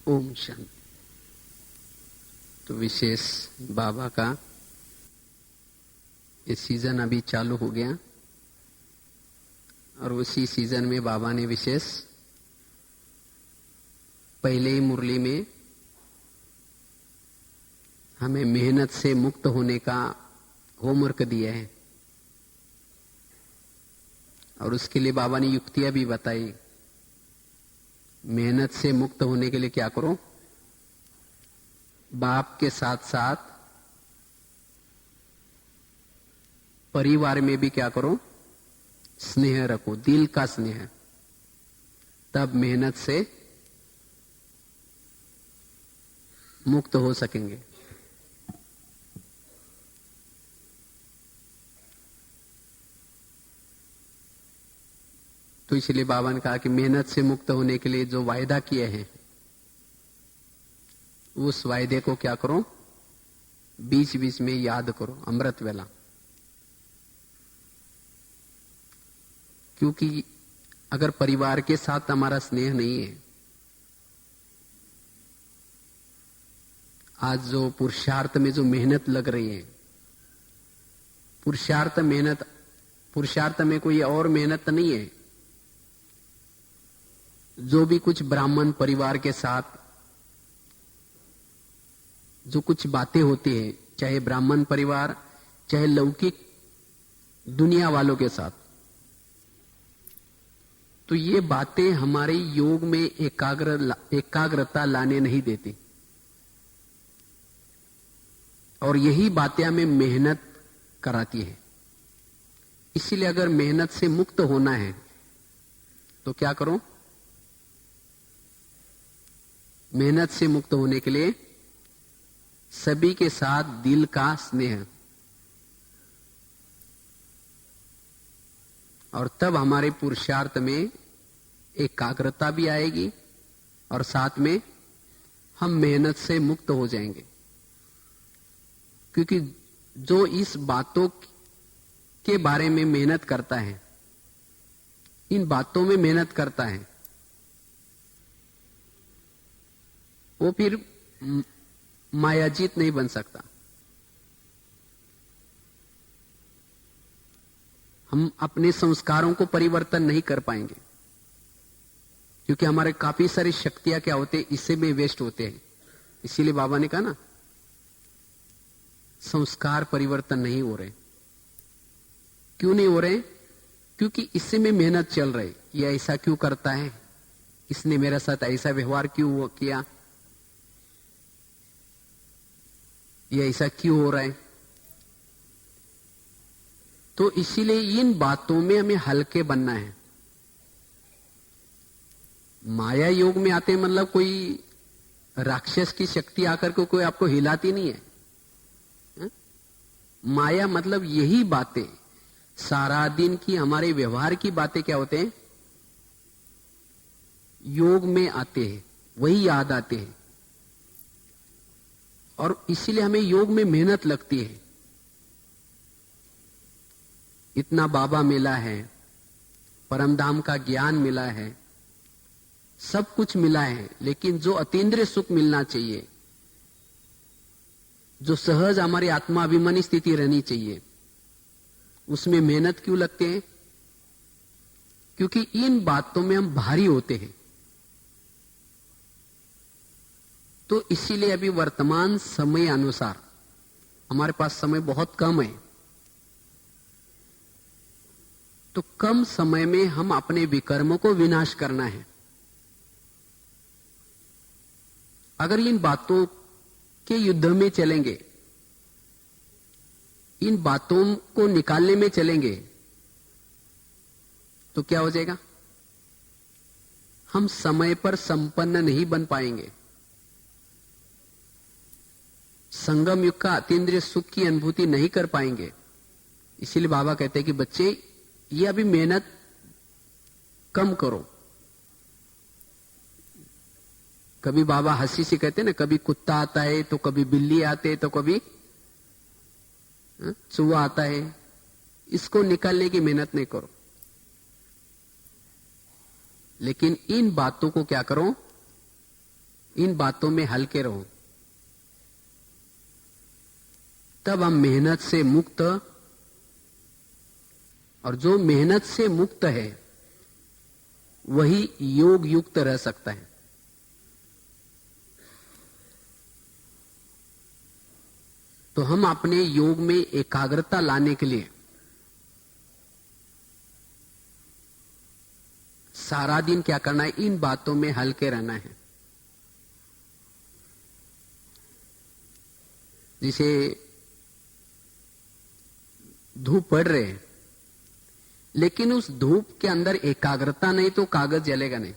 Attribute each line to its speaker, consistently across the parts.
Speaker 1: ओम शांति। तो विशेष बाबा का ये सीजन अभी चालू हो गया और उसी सीजन में बाबा ने विशेष पहले ही मुरली में हमें मेहनत से मुक्त होने का होमवर्क दिया है और उसके लिए बाबा ने युक्तियां भी बताई। मेहनत से मुक्त होने के लिए क्या करो? बाप के साथ साथ परिवार में भी क्या करो? स्नेह रखो, दिल का स्नेह। तब मेहनत से मुक्त हो सकेंगे। तो इसलिए बाबा ने कहा कि मेहनत से मुक्त होने के लिए जो वायदा किए हैं उस वायदे को क्या करो? बीच बीच में याद करो, अमृत वेला। क्योंकि अगर परिवार के साथ हमारा स्नेह नहीं है, आज जो पुरुषार्थ में जो मेहनत लग रही है, पुरुषार्थ में कोई और मेहनत नहीं है। जो भी कुछ ब्राह्मण परिवार के साथ जो कुछ बातें होती है, चाहे ब्राह्मण परिवार चाहे लौकिक दुनिया वालों के साथ, तो ये बातें हमारे योग में एकाग्रता लाने नहीं देती और यही बातें हमें मेहनत कराती है। इसीलिए अगर मेहनत से मुक्त होना है तो क्या करो? मेहनत से मुक्त होने के लिए सभी के साथ दिल का स्नेह, और तब हमारे पुरुषार्थ में एकाग्रता भी आएगी और साथ में हम मेहनत से मुक्त हो जाएंगे। क्योंकि जो इस बातों के बारे में मेहनत करता है, इन बातों में मेहनत करता है, वो फिर मायाजीत नहीं बन सकता। हम अपने संस्कारों को परिवर्तन नहीं कर पाएंगे क्योंकि हमारे काफी सारी शक्तियां क्या होते हैं, इससे में वेस्ट होते हैं। इसीलिए बाबा ने कहा ना, संस्कार परिवर्तन नहीं हो रहे। क्यों नहीं हो रहे? क्योंकि इससे में मेहनत चल रही। ये ऐसा क्यों करता है, इसने मेरे साथ ऐसा व्यवहार क्यों किया, ये ऐसा क्यों हो रहा है। तो इसीलिए इन बातों में हमें हल्के बनना है। माया योग में आते मतलब कोई राक्षस की शक्ति आकर के कोई आपको हिलाती नहीं है। माया मतलब यही बातें, सारा दिन की हमारे व्यवहार की बातें क्या होते हैं, योग में आते हैं, वही याद आते हैं और इसीलिए हमें योग में मेहनत लगती है। इतना बाबा मिला है, परमधाम का ज्ञान मिला है, सब कुछ मिला है, लेकिन जो अतीन्द्रिय सुख मिलना चाहिए, जो सहज हमारी आत्माभिमानी स्थिति रहनी चाहिए, उसमें मेहनत क्यों लगते हैं? क्योंकि इन बातों में हम भारी होते हैं। तो इसीलिए अभी वर्तमान समय अनुसार हमारे पास समय बहुत कम है। तो कम समय में हम अपने विकर्मों को विनाश करना है। अगर इन बातों के युद्ध में चलेंगे, इन बातों को निकालने में चलेंगे, तो क्या हो जाएगा? हम समय पर संपन्न नहीं बन पाएंगे। संगम युग का अतीन्द्रिय सुख की अनुभूति नहीं कर पाएंगे। इसीलिए बाबा कहते हैं कि बच्चे, ये अभी मेहनत कम करो। कभी बाबा हंसी से कहते हैं ना, कभी कुत्ता आता है तो कभी बिल्ली आते तो कभी चूहा आता है। इसको निकालने की मेहनत नहीं करो, लेकिन इन बातों को क्या करो? इन बातों में हल्के रहो, तब हम मेहनत से मुक्त, और जो मेहनत से मुक्त है वही योग युक्त रह सकता है। तो हम अपने योग में एकाग्रता लाने के लिए सारा दिन क्या करना है, इन बातों में हल्के रहना है। जैसे धूप पड़ रहे हैं, लेकिन उस धूप के अंदर एकाग्रता नहीं तो कागज जलेगा नहीं।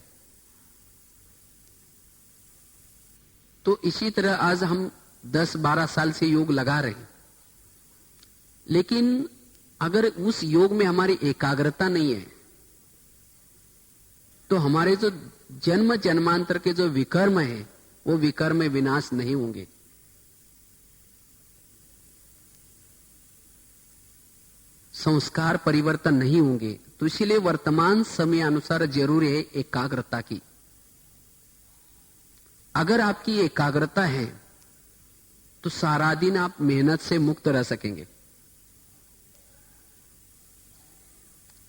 Speaker 1: तो इसी तरह आज हम 10-12 साल से योग लगा रहे हैं, लेकिन अगर उस योग में हमारी एकाग्रता नहीं है तो हमारे जो जन्म जन्मांतर के जो विकर्म है वो विकर्म विनाश नहीं होंगे। संस्कार परिवर्तन नहीं होंगे। तो इसलिए वर्तमान समय अनुसार जरूरी है एकाग्रता की। अगर आपकी एकाग्रता है तो सारा दिन आप मेहनत से मुक्त रह सकेंगे।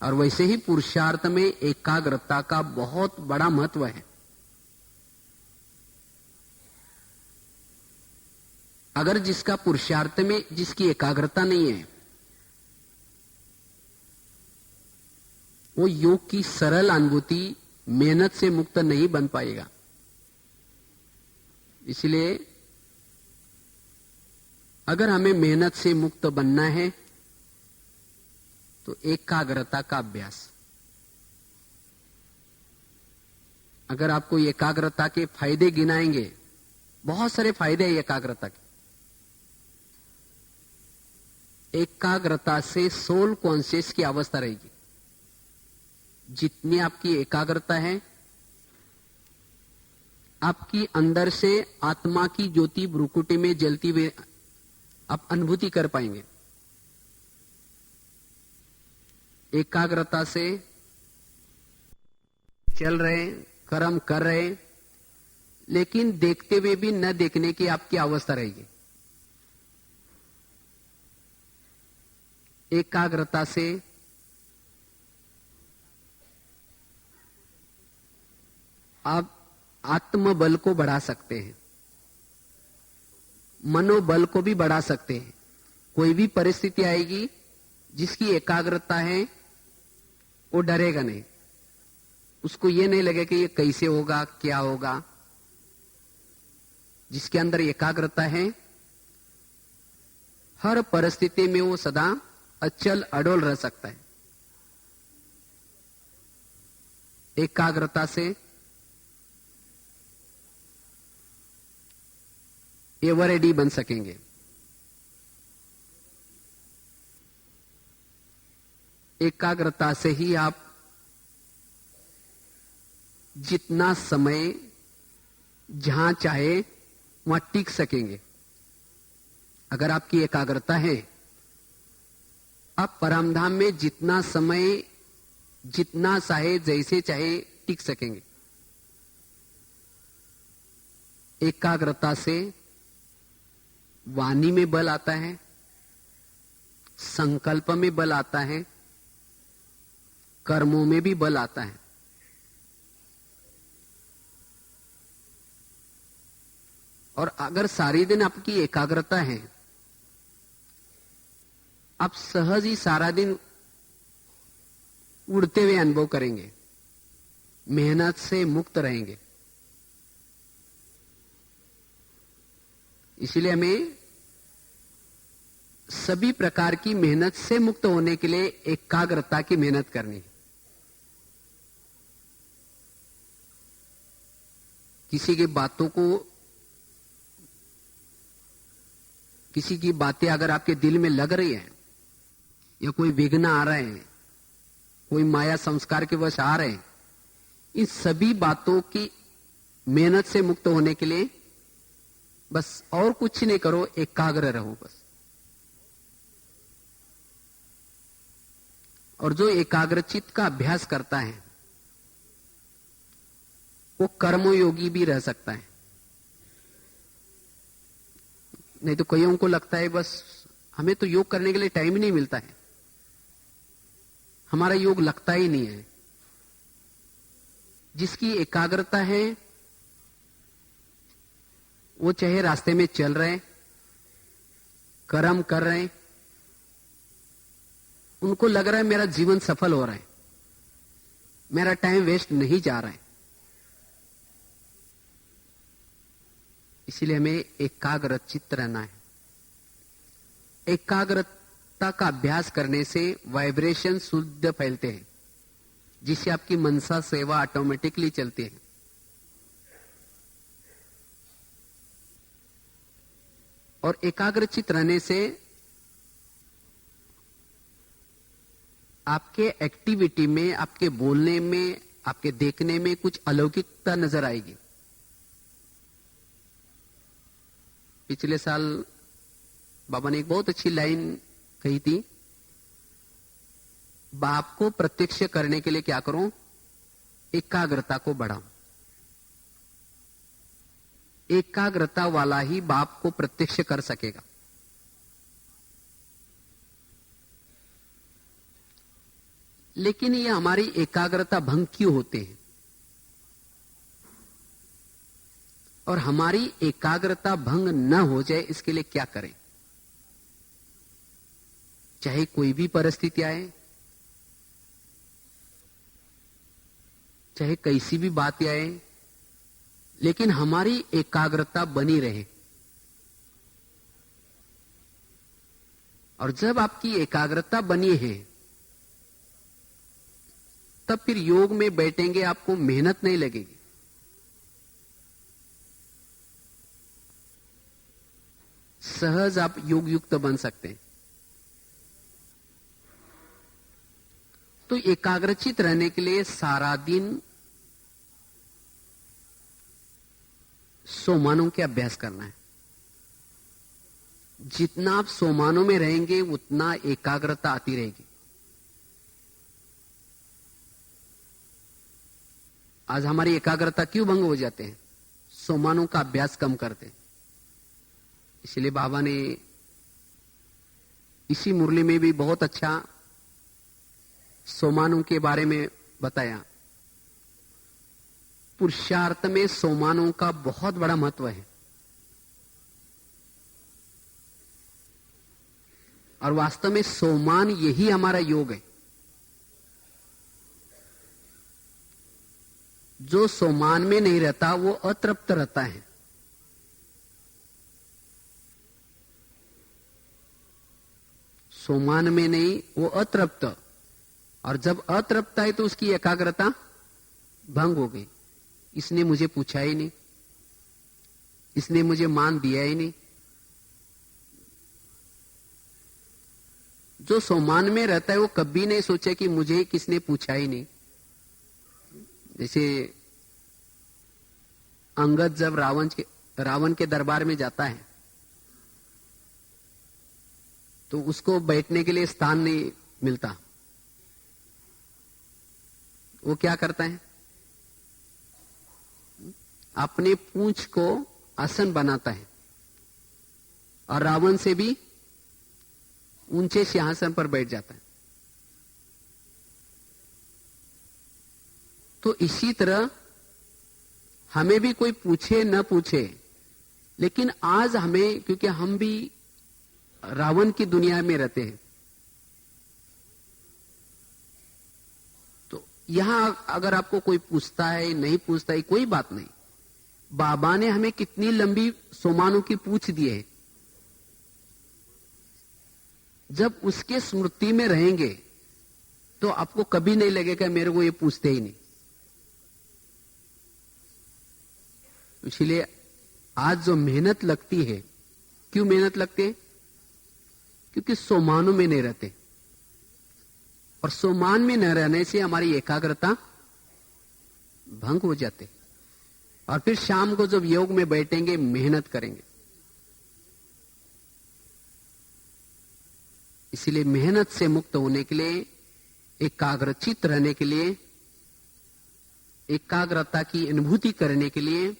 Speaker 1: और वैसे ही पुरुषार्थ में एकाग्रता का बहुत बड़ा महत्व है। अगर जिसका पुरुषार्थ में जिसकी एकाग्रता नहीं है वो योग की सरल अनुभूति मेहनत से मुक्त नहीं बन पाएगा। इसलिए अगर हमें मेहनत से मुक्त बनना है तो एकाग्रता का अभ्यास। अगर आपको एकाग्रता के फायदे गिनाएंगे, बहुत सारे फायदे हैं एकाग्रता के। एकाग्रता से सोल कॉन्शियस की अवस्था रहेगी। जितनी आपकी एकाग्रता है, आपकी अंदर से आत्मा की ज्योति भ्रुकुटी में जलती हुई आप अनुभूति कर पाएंगे। एकाग्रता से चल रहे, कर्म कर रहे, लेकिन देखते हुए भी न देखने की आपकी अवस्था रहेगी। एकाग्रता से आप आत्मबल को बढ़ा सकते हैं, मनोबल को भी बढ़ा सकते हैं। कोई भी परिस्थिति आएगी, जिसकी एकाग्रता है वो डरेगा नहीं। उसको ये नहीं लगेगा कि ये कैसे होगा, क्या होगा। जिसके अंदर एकाग्रता है, हर परिस्थिति में वो सदा अचल अडोल रह सकता है। एकाग्रता से एवरेडी बन सकेंगे। एकाग्रता से ही आप जितना समय जहां चाहे वहां टिक सकेंगे। अगर आपकी एकाग्रता है, आप परमधाम में जितना समय, जितना चाहे, जैसे चाहे टिक सकेंगे। एकाग्रता से वाणी में बल आता है, संकल्प में बल आता है, कर्मों में भी बल आता है। और अगर सारे दिन आपकी एकाग्रता है, आप सहज ही सारा दिन उड़ते हुए अनुभव करेंगे, मेहनत से मुक्त रहेंगे। इसलिए हमें सभी प्रकार की मेहनत से मुक्त होने के लिए एकाग्रता की मेहनत करनी है। किसी की बातों को, किसी की बातें अगर आपके दिल में लग रही है, या कोई विघ्न आ रहे हैं, कोई माया संस्कार के वश आ रहे हैं, इन सभी बातों की मेहनत से मुक्त होने के लिए बस और कुछ नहीं करो, एकाग्र रहो बस। और जो एकाग्रचित्त का अभ्यास करता है वो कर्मयोगी भी रह सकता है। नहीं तो कईयों को लगता है बस हमें तो योग करने के लिए टाइम ही नहीं मिलता है, हमारा योग लगता ही नहीं है। जिसकी एकाग्रता है वो चाहे रास्ते में चल रहे, कर्म कर रहे हैं, उनको लग रहा है मेरा जीवन सफल हो रहा है, मेरा टाइम वेस्ट नहीं जा रहा है। इसीलिए हमें एकाग्रचित्त रहना है। एकाग्रता का अभ्यास करने से वाइब्रेशन शुद्ध फैलते हैं, जिससे आपकी मनसा सेवा ऑटोमेटिकली चलती है। और एकाग्रचित्त रहने से आपके एक्टिविटी में, आपके बोलने में, आपके देखने में कुछ अलौकिकता नजर आएगी। पिछले साल बाबा ने एक बहुत अच्छी लाइन कही थी, बाप को प्रत्यक्ष करने के लिए क्या करो, एकाग्रता को बढ़ाओ। एकाग्रता वाला ही बाप को प्रत्यक्ष कर सकेगा। लेकिन ये हमारी एकाग्रता भंग क्यों होते हैं, और हमारी एकाग्रता भंग न हो जाए इसके लिए क्या करें। चाहे कोई भी परिस्थिति आए, चाहे कैसी भी बात आए, लेकिन हमारी एकाग्रता बनी रहे। और जब आपकी एकाग्रता बनी है तब फिर योग में बैठेंगे, आपको मेहनत नहीं लगेगी। सहज आप योग युक्त बन सकते हैं। तो एकाग्रचित रहने के लिए सारा दिन सोमानों के अभ्यास करना है। जितना आप सोमानों में रहेंगे उतना एकाग्रता आती रहेगी। आज हमारी एकाग्रता क्यों भंग हो जाते हैं, सोमानों का अभ्यास कम करते। इसलिए बाबा ने इसी मुरली में भी बहुत अच्छा सोमानों के बारे में बताया। पुरुषार्थ में सोमानों का बहुत बड़ा महत्व है। और वास्तव में सोमान यही हमारा योग है। जो सोमान में नहीं रहता वो अतृप्त रहता है। सोमान में नहीं, वो अतृप्त। और जब अतृप्त है तो उसकी एकाग्रता भंग हो गई। इसने मुझे पूछा ही नहीं, इसने मुझे मान दिया ही नहीं। जो सोमान में रहता है वो कभी नहीं सोचे कि मुझे किसने पूछा ही नहीं। जैसे अंगद जब रावण के दरबार में जाता है तो उसको बैठने के लिए स्थान नहीं मिलता। वो क्या करता है, अपने पूंछ को आसन बनाता है और रावण से भी ऊंचे सिंहासन पर बैठ जाता है। तो इसी तरह हमें भी कोई पूछे न पूछे, लेकिन आज हमें, क्योंकि हम भी रावण की दुनिया में रहते हैं, तो यहां अगर आपको कोई पूछता है नहीं पूछता है कोई बात नहीं। बाबा ने हमें कितनी लंबी सोमानों की पूछ दी है। जब उसके स्मृति में रहेंगे तो आपको कभी नहीं लगेगा मेरे को ये पूछते ही नहीं। इसलिए आज जो मेहनत लगती है, क्यों मेहनत लगती है, क्योंकि सोमानों में नहीं रहते। और सोमान में न रहने से हमारी एकाग्रता भंग हो जाते। और फिर शाम को जब योग में बैठेंगे मेहनत करेंगे। इसलिए मेहनत से मुक्त होने के लिए, एकाग्रचित रहने के लिए, एकाग्रता की अनुभूति करने के लिए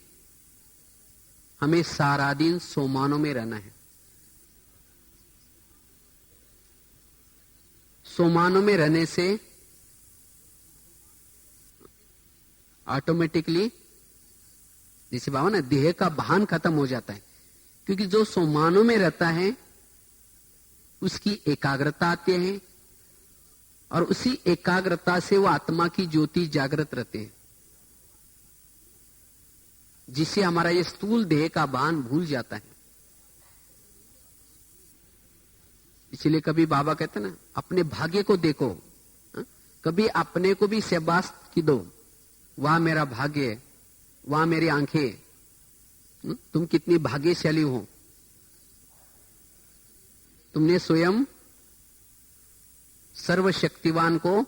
Speaker 1: हमें सारा दिन सोमानों में रहना है। सोमानों में रहने से ऑटोमेटिकली, जैसे बाबा ना, देह का भान खत्म हो जाता है। क्योंकि जो सोमानों में रहता है उसकी एकाग्रता आती है और उसी एकाग्रता से वो आत्मा की ज्योति जागृत रहते हैं, जिससे हमारा ये स्थूल देह का भान भूल जाता है। इसलिए कभी बाबा कहते ना, अपने भाग्य को देखो, कभी अपने को भी शाबाश की दो, वाह मेरा भाग्य, वाह मेरी आंखें, तुम कितनी भाग्यशाली हो, तुमने स्वयं सर्वशक्तिवान को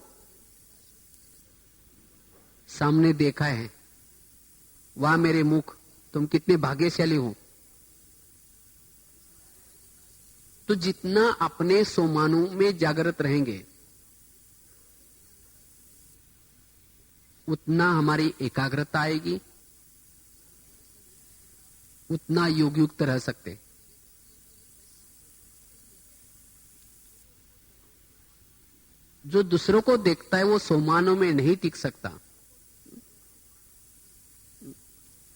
Speaker 1: सामने देखा है, वाह मेरे मुख, तुम कितने भाग्यशाली हो। तो जितना अपने सोमानों में जागृत रहेंगे उतना हमारी एकाग्रता आएगी, उतना योग युक्त रह सकते। जो दूसरों को देखता है वो सोमानों में नहीं टिक सकता।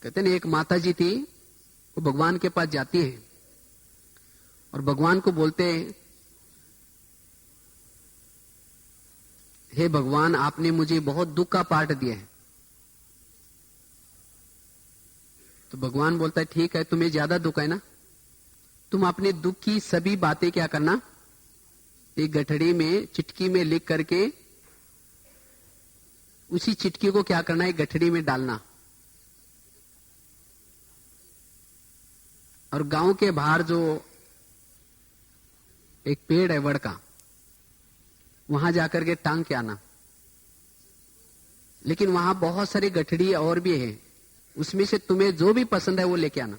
Speaker 1: कहते हैं एक माता जी थी, वो भगवान के पास जाती है और भगवान को बोलते हैं, हे भगवान, आपने मुझे बहुत दुख का पाठ दिया है। तो भगवान बोलता है, ठीक है, तुम्हें ज्यादा दुख है ना, तुम अपने दुख की सभी बातें क्या करना, एक गठड़ी में चिटकी में लिख करके उसी चिटकी को क्या करना, एक गठड़ी में डालना और गांव के बाहर जो एक पेड़ है वड़ का, वहां जाकर के टांग के आना। लेकिन वहां बहुत सारी गठड़ी और भी है, उसमें से तुम्हें जो भी पसंद है वो लेके आना।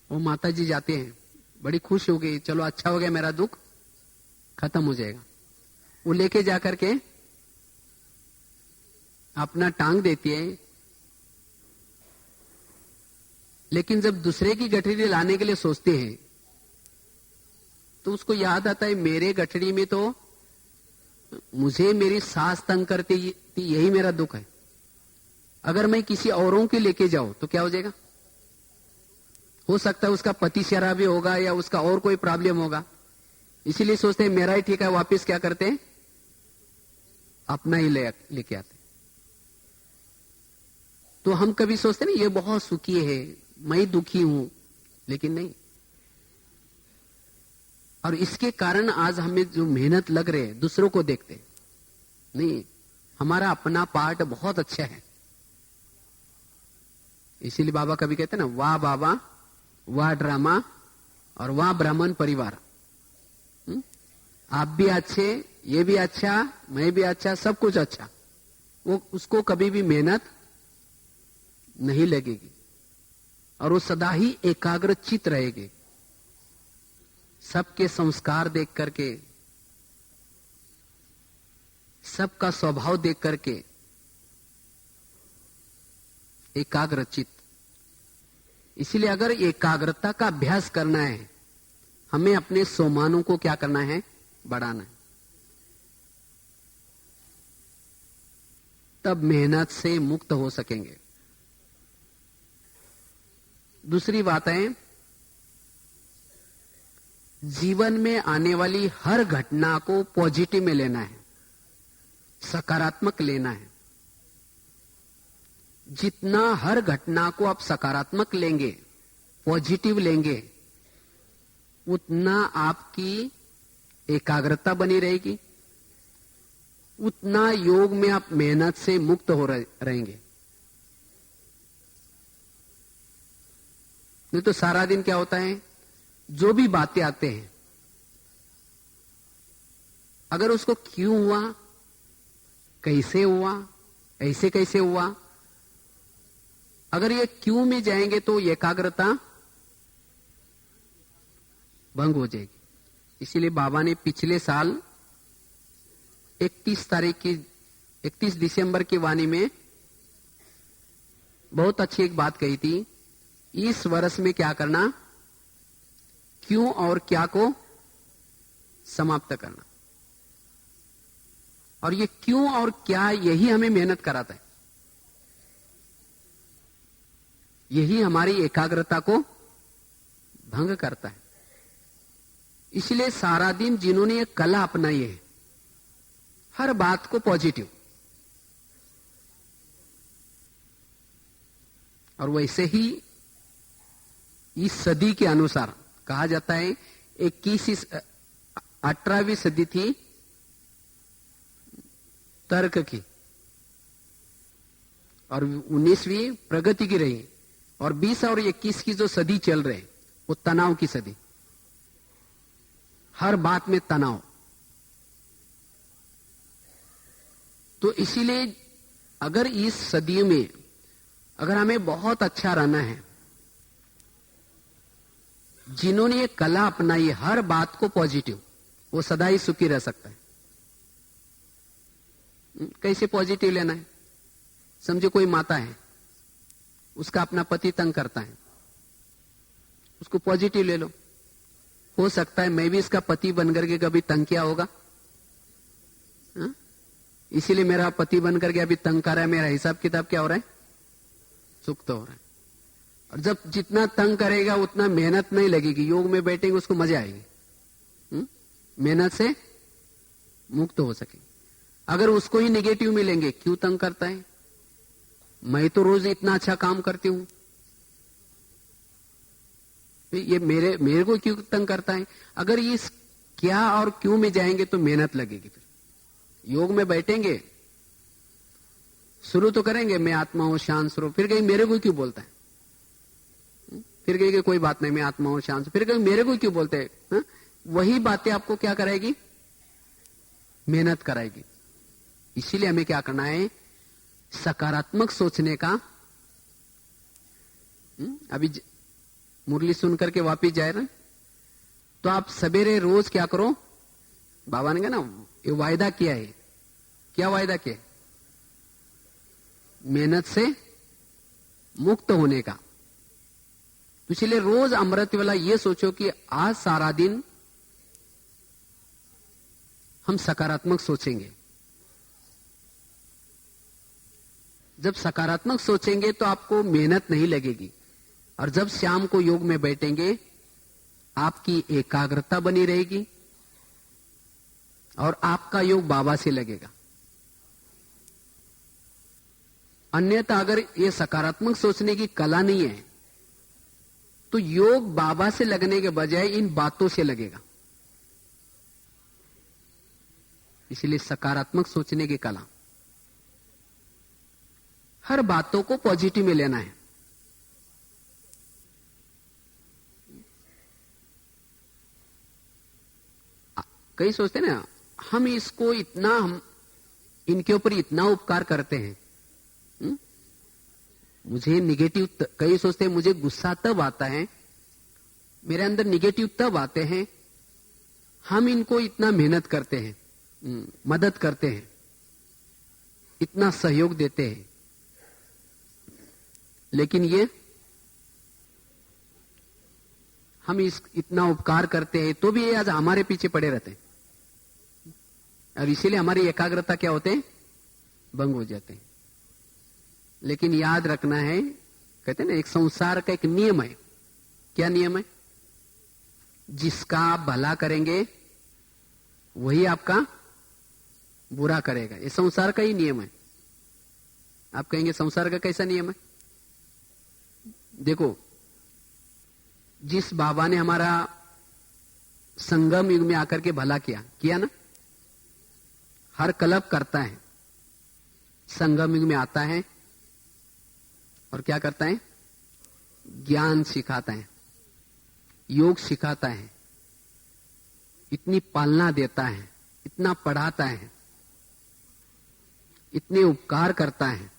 Speaker 1: वो माता जी जाते हैं, बड़ी खुश हो गई, चलो अच्छा हो गया, मेरा दुख खत्म हो जाएगा। वो लेके जाकर के अपना टांग देती है। लेकिन जब दूसरे की गठड़ी लाने के लिए सोचते हैं तो उसको याद आता है, मेरे गठड़ी में तो मुझे मेरी सास तंग करती थी, यही मेरा दुख है। अगर मैं किसी औरों के लेके जाऊं तो क्या हो जाएगा, हो सकता है उसका पति शराबी होगा या उसका और कोई प्रॉब्लम होगा। इसीलिए सोचते हैं मेरा ही ठीक है, वापस क्या करते हैं, अपना ही लेके आते। तो हम कभी सोचते नहीं ये बहुत सुखी है, मैं दुखी हूं, लेकिन नहीं। और इसके कारण आज हमें जो मेहनत लग रहे हैं, दूसरों को देखते नहीं, हमारा अपना पार्ट बहुत अच्छा है। इसीलिए बाबा कभी कहते हैं ना, वाह बाबा, वाह ड्रामा और वाह ब्राह्मण परिवार। आप भी अच्छे, ये भी अच्छा, मैं भी अच्छा, सब कुछ अच्छा। वो उसको कभी भी मेहनत नहीं लगेगी और वो सदा ही एकाग्र चित रहेगी। सबके संस्कार देख करके, सबका स्वभाव देख करके एकाग्र चित। इसलिए अगर एकाग्रता का अभ्यास करना है, हमें अपने सोमानों को क्या करना है, बढ़ाना है। तब मेहनत से मुक्त हो सकेंगे। दूसरी बात है, जीवन में आने वाली हर घटना को पॉजिटिव में लेना है, सकारात्मक लेना है। जितना हर घटना को आप सकारात्मक लेंगे, पॉजिटिव लेंगे, उतना आपकी एकाग्रता बनी रहेगी, उतना योग में आप मेहनत से मुक्त हो रहेंगे। नहीं तो सारा दिन क्या होता है, जो भी बातें आते हैं, अगर उसको क्यों हुआ, कैसे हुआ, ऐसे कैसे हुआ, अगर ये क्यों में जाएंगे तो एकाग्रता भंग हो जाएगी। इसीलिए बाबा ने पिछले साल 31 दिसंबर की वाणी में बहुत अच्छी एक बात कही थी, इस वर्ष में क्या करना, क्यों और क्या को समाप्त करना। और ये क्यों और क्या, यही हमें मेहनत कराता है, यही हमारी एकाग्रता को भंग करता है। इसलिए सारा दिन जिन्होंने ये कला अपनाई है, हर बात को पॉजिटिव, और वैसे ही इस सदी के अनुसार कहा जाता है 18वीं सदी थी तर्क की और 19वीं प्रगति की रही, और 20 और 21 की जो सदी चल रही वो तनाव की सदी, हर बात में तनाव। तो इसीलिए अगर इस सदी में अगर हमें बहुत अच्छा रहना है, जिन्होंने ये कला अपनाई हर बात को पॉजिटिव, वो सदा ही सुखी रह सकता है। कैसे पॉजिटिव लेना है? समझो कोई माता है, उसका अपना पति तंग करता है, उसको पॉजिटिव ले लो। हो सकता है मैं भी इसका पति बनकर के कभी तंग किया होगा, इसीलिए मेरा पति बनकर के अभी तंग कर रहा है, मेरा हिसाब किताब क्या हो रहा है, सुख तो हो रहा है। और जब जितना तंग करेगा उतना मेहनत नहीं लगेगी, योग में बैठेंगे उसको मजा आएगी, मेहनत से मुक्त हो सकेगी। अगर उसको ही नेगेटिव मिलेंगे, क्यों तंग करता है, मैं तो रोज इतना अच्छा काम करती हूं, ये मेरे को क्यों तंग करता है। अगर इस क्या और क्यों में जाएंगे तो मेहनत लगेगी। फिर योग में बैठेंगे, शुरू तो करेंगे मैं आत्मा हूं शांत स्वरूप, फिर कहीं मेरे को क्यों बोलता है, फिर कहेंगे कोई बात नहीं मैं आत्मा हूं शांत, फिर कहेंगे मेरे को क्यों बोलते हैं। वही बातें आपको क्या कराएगी, मेहनत कराएगी। इसीलिए हमें क्या करना है, सकारात्मक सोचने का। अभी मुरली सुनकर के वापिस जाए ना, तो आप सवेरे रोज क्या करो, बाबा ने कहा ना ये वायदा किया है, क्या वायदा किया, मेहनत से मुक्त होने का। तो इसलिए रोज अमृत वाला ये सोचो कि आज सारा दिन हम सकारात्मक सोचेंगे। जब सकारात्मक सोचेंगे तो आपको मेहनत नहीं लगेगी, और जब शाम को योग में बैठेंगे आपकी एकाग्रता बनी रहेगी और आपका योग बाबा से लगेगा। अन्यथा अगर ये सकारात्मक सोचने की कला नहीं है तो योग बाबा से लगने के बजाय इन बातों से लगेगा। इसलिए सकारात्मक सोचने की कला, हर बातों को पॉजिटिव में लेना है। कई सोचते ना हम इसको इतना, हम इनके ऊपर इतना उपकार करते हैं, मुझे निगेटिव, कई सोचते हैं मुझे गुस्सा तब आता है, मेरे अंदर निगेटिव तब आते हैं, हम इनको इतना मेहनत करते हैं, मदद करते हैं, इतना सहयोग देते हैं, लेकिन ये हम इतना उपकार करते हैं तो भी ये आज हमारे पीछे पड़े रहते हैं, और इसीलिए हमारी एकाग्रता क्या होते हैं, भंग हो जाते हैं। लेकिन याद रखना है, कहते हैं ना एक संसार का एक नियम है। क्या नियम है? जिसका आप भला करेंगे वही आपका बुरा करेगा। ये संसार का ही नियम है। आप कहेंगे संसार का कैसा नियम है? देखो, जिस बाबा ने हमारा संगम युग में आकर के भला किया ना, हर कल्प करता है, संगम युग में आता है और क्या करता है, ज्ञान सिखाता है, योग सिखाता है, इतनी पालना देता है, इतना पढ़ाता है, इतने उपकार करता है,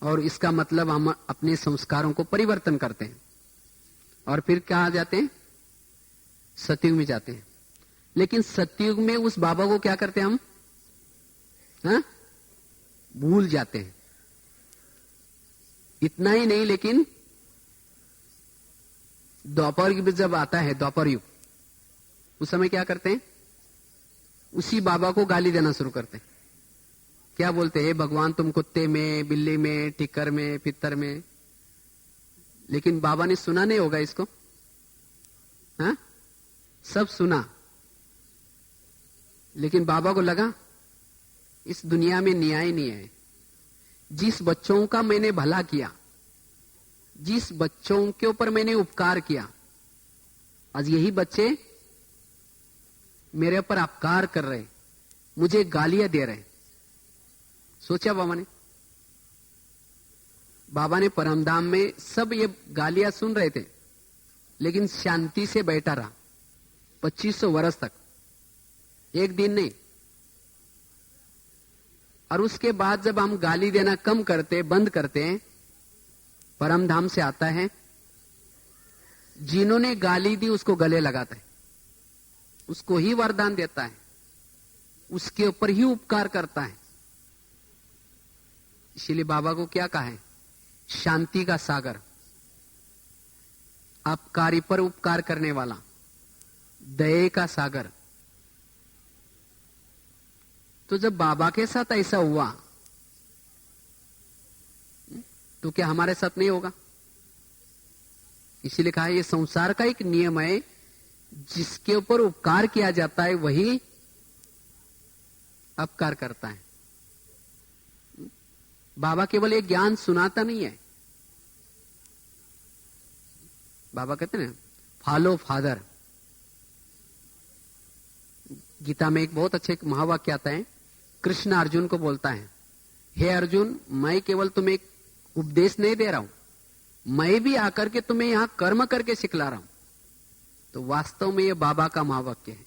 Speaker 1: और इसका मतलब हम अपने संस्कारों को परिवर्तन करते हैं और फिर कहाँ जाते हैं, सतयुग में जाते हैं। लेकिन सतयुग में उस बाबा को क्या करते हैं हम, भूल जाते हैं। इतना ही नहीं, लेकिन द्वापर युग जब आता है, द्वापर युग, उस समय क्या करते हैं? उसी बाबा को गाली देना शुरू करते हैं। क्या बोलते हैं? भगवान तुम कुत्ते में, बिल्ली में, टिक्कर में, पित्तर में। लेकिन बाबा ने सुना नहीं होगा इसको, हाँ? सब सुना, लेकिन बाबा को लगा इस दुनिया में न्याय नहीं है। जिस बच्चों का मैंने भला किया, जिस बच्चों के ऊपर मैंने उपकार किया, आज यही बच्चे मेरे ऊपर अपकार कर रहे, मुझे गालियां दे रहे। सोचा बाबा ने परमधाम में सब ये गालियां सुन रहे थे, लेकिन शांति से बैठा रहा 2500 वर्ष तक, एक दिन नहीं। और उसके बाद जब हम गाली देना कम करते, बंद करते हैं, परमधाम से आता है, जिन्होंने गाली दी उसको गले लगाता है, उसको ही वरदान देता है, उसके ऊपर ही उपकार करता है। इसीलिए बाबा को क्या कहा है? शांति का सागर, अपकारी पर उपकार करने वाला, दया का सागर। तो जब बाबा के साथ ऐसा हुआ, तो क्या हमारे साथ नहीं होगा? इसीलिए कहा ये संसार का एक नियम है, जिसके ऊपर उपकार किया जाता है वही अपकार करता है। बाबा केवल एक ज्ञान सुनाता नहीं है। बाबा कहते हैं फॉलो फादर। गीता में एक बहुत अच्छे महावाक्य आता है। कृष्ण अर्जुन को बोलता है, हे अर्जुन, मैं केवल तुम्हें एक उपदेश नहीं दे रहा हूं, मैं भी आकर के तुम्हें यहां कर्म करके सिखला रहा हूं। तो वास्तव में ये बाबा का महावाक्य है।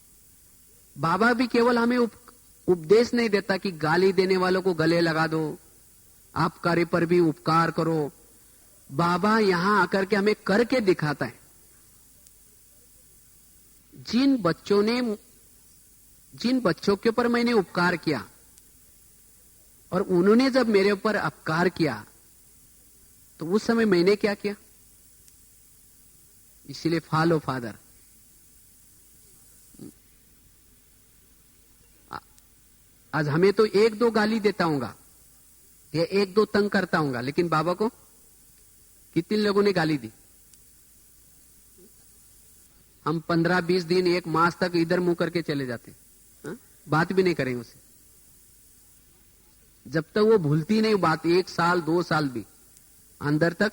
Speaker 1: बाबा भी केवल हमें उपदेश नहीं देता कि गाली देने वालों को गले लगा दो, आपकारी पर भी उपकार करो। बाबा यहां आकर के हमें करके दिखाता है। जिन बच्चों के ऊपर मैंने उपकार किया और उन्होंने जब मेरे ऊपर अपकार किया, तो उस समय मैंने क्या किया? इसीलिए फॉलो फादर। आज हमें तो एक दो गाली देता हूंगा या एक दो तंग करता हूंगा, लेकिन बाबा को कितने लोगों ने गाली दी? हम 15-20 दिन, एक मास तक इधर मुंह करके चले जाते, हा? बात भी नहीं करेंगे उसे, जब तक वो भूलती नहीं बात। 1 साल 2 साल भी अंदर तक,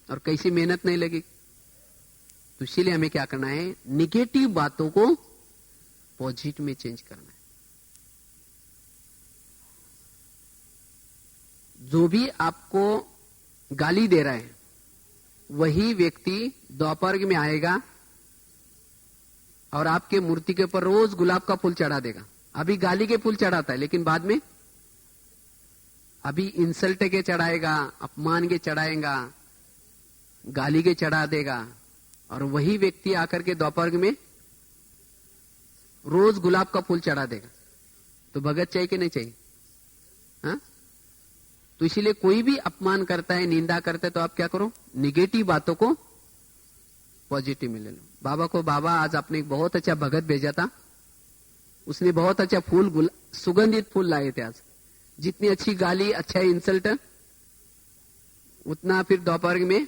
Speaker 1: और कैसी मेहनत नहीं लगी। तो इसीलिए हमें क्या करना है? निगेटिव बातों को पॉजिटिव में चेंज करना है। जो भी आपको गाली दे रहा है, वही व्यक्ति द्वापर में आएगा और आपके मूर्ति के ऊपर रोज गुलाब का फूल चढ़ा देगा। अभी गाली के फूल चढ़ाता है, लेकिन बाद में अभी इंसल्ट के चढ़ाएगा, अपमान के चढ़ाएगा, गाली के चढ़ा देगा। और वही व्यक्ति आकर के द्वापर में रोज गुलाब का फूल चढ़ा देगा। तो भगत चाहिए कि नहीं चाहिए? हाँ? तो इसीलिए कोई भी अपमान करता है, निंदा करता है, तो आप क्या करो? निगेटिव बातों को पॉजिटिव में ले लो। बाबा को, बाबा आज आपने एक बहुत अच्छा भगत भेजा था, उसने बहुत अच्छा फूल, सुगंधित फूल लाए थे। आज जितनी अच्छी गाली, अच्छा इंसल्ट, उतना फिर दोपहर में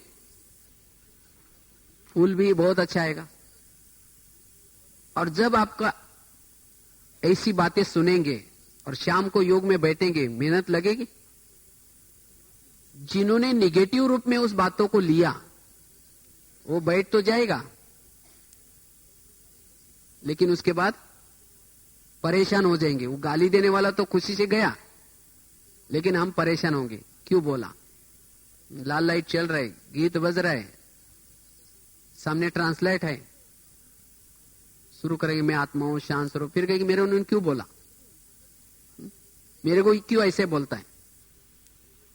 Speaker 1: फूल भी बहुत अच्छा आएगा। और जब आपका ऐसी बातें सुनेंगे और शाम को योग में बैठेंगे, मेहनत लगेगी। जिन्होंने निगेटिव रूप में उस बातों को लिया, वो बैठ तो जाएगा, लेकिन उसके बाद परेशान हो जाएंगे। वो गाली देने वाला तो खुशी से गया, लेकिन हम परेशान होंगे। क्यों बोला? लाल लाइट चल रहा है, गीत बज रहा है, सामने ट्रांसलेट है, शुरू करेंगे मैं आत्मा हूं, शांत स्वरूप। फिर कहेंगे मेरे उन्होंने क्यों बोला, मेरे को क्यों ऐसे बोलता है।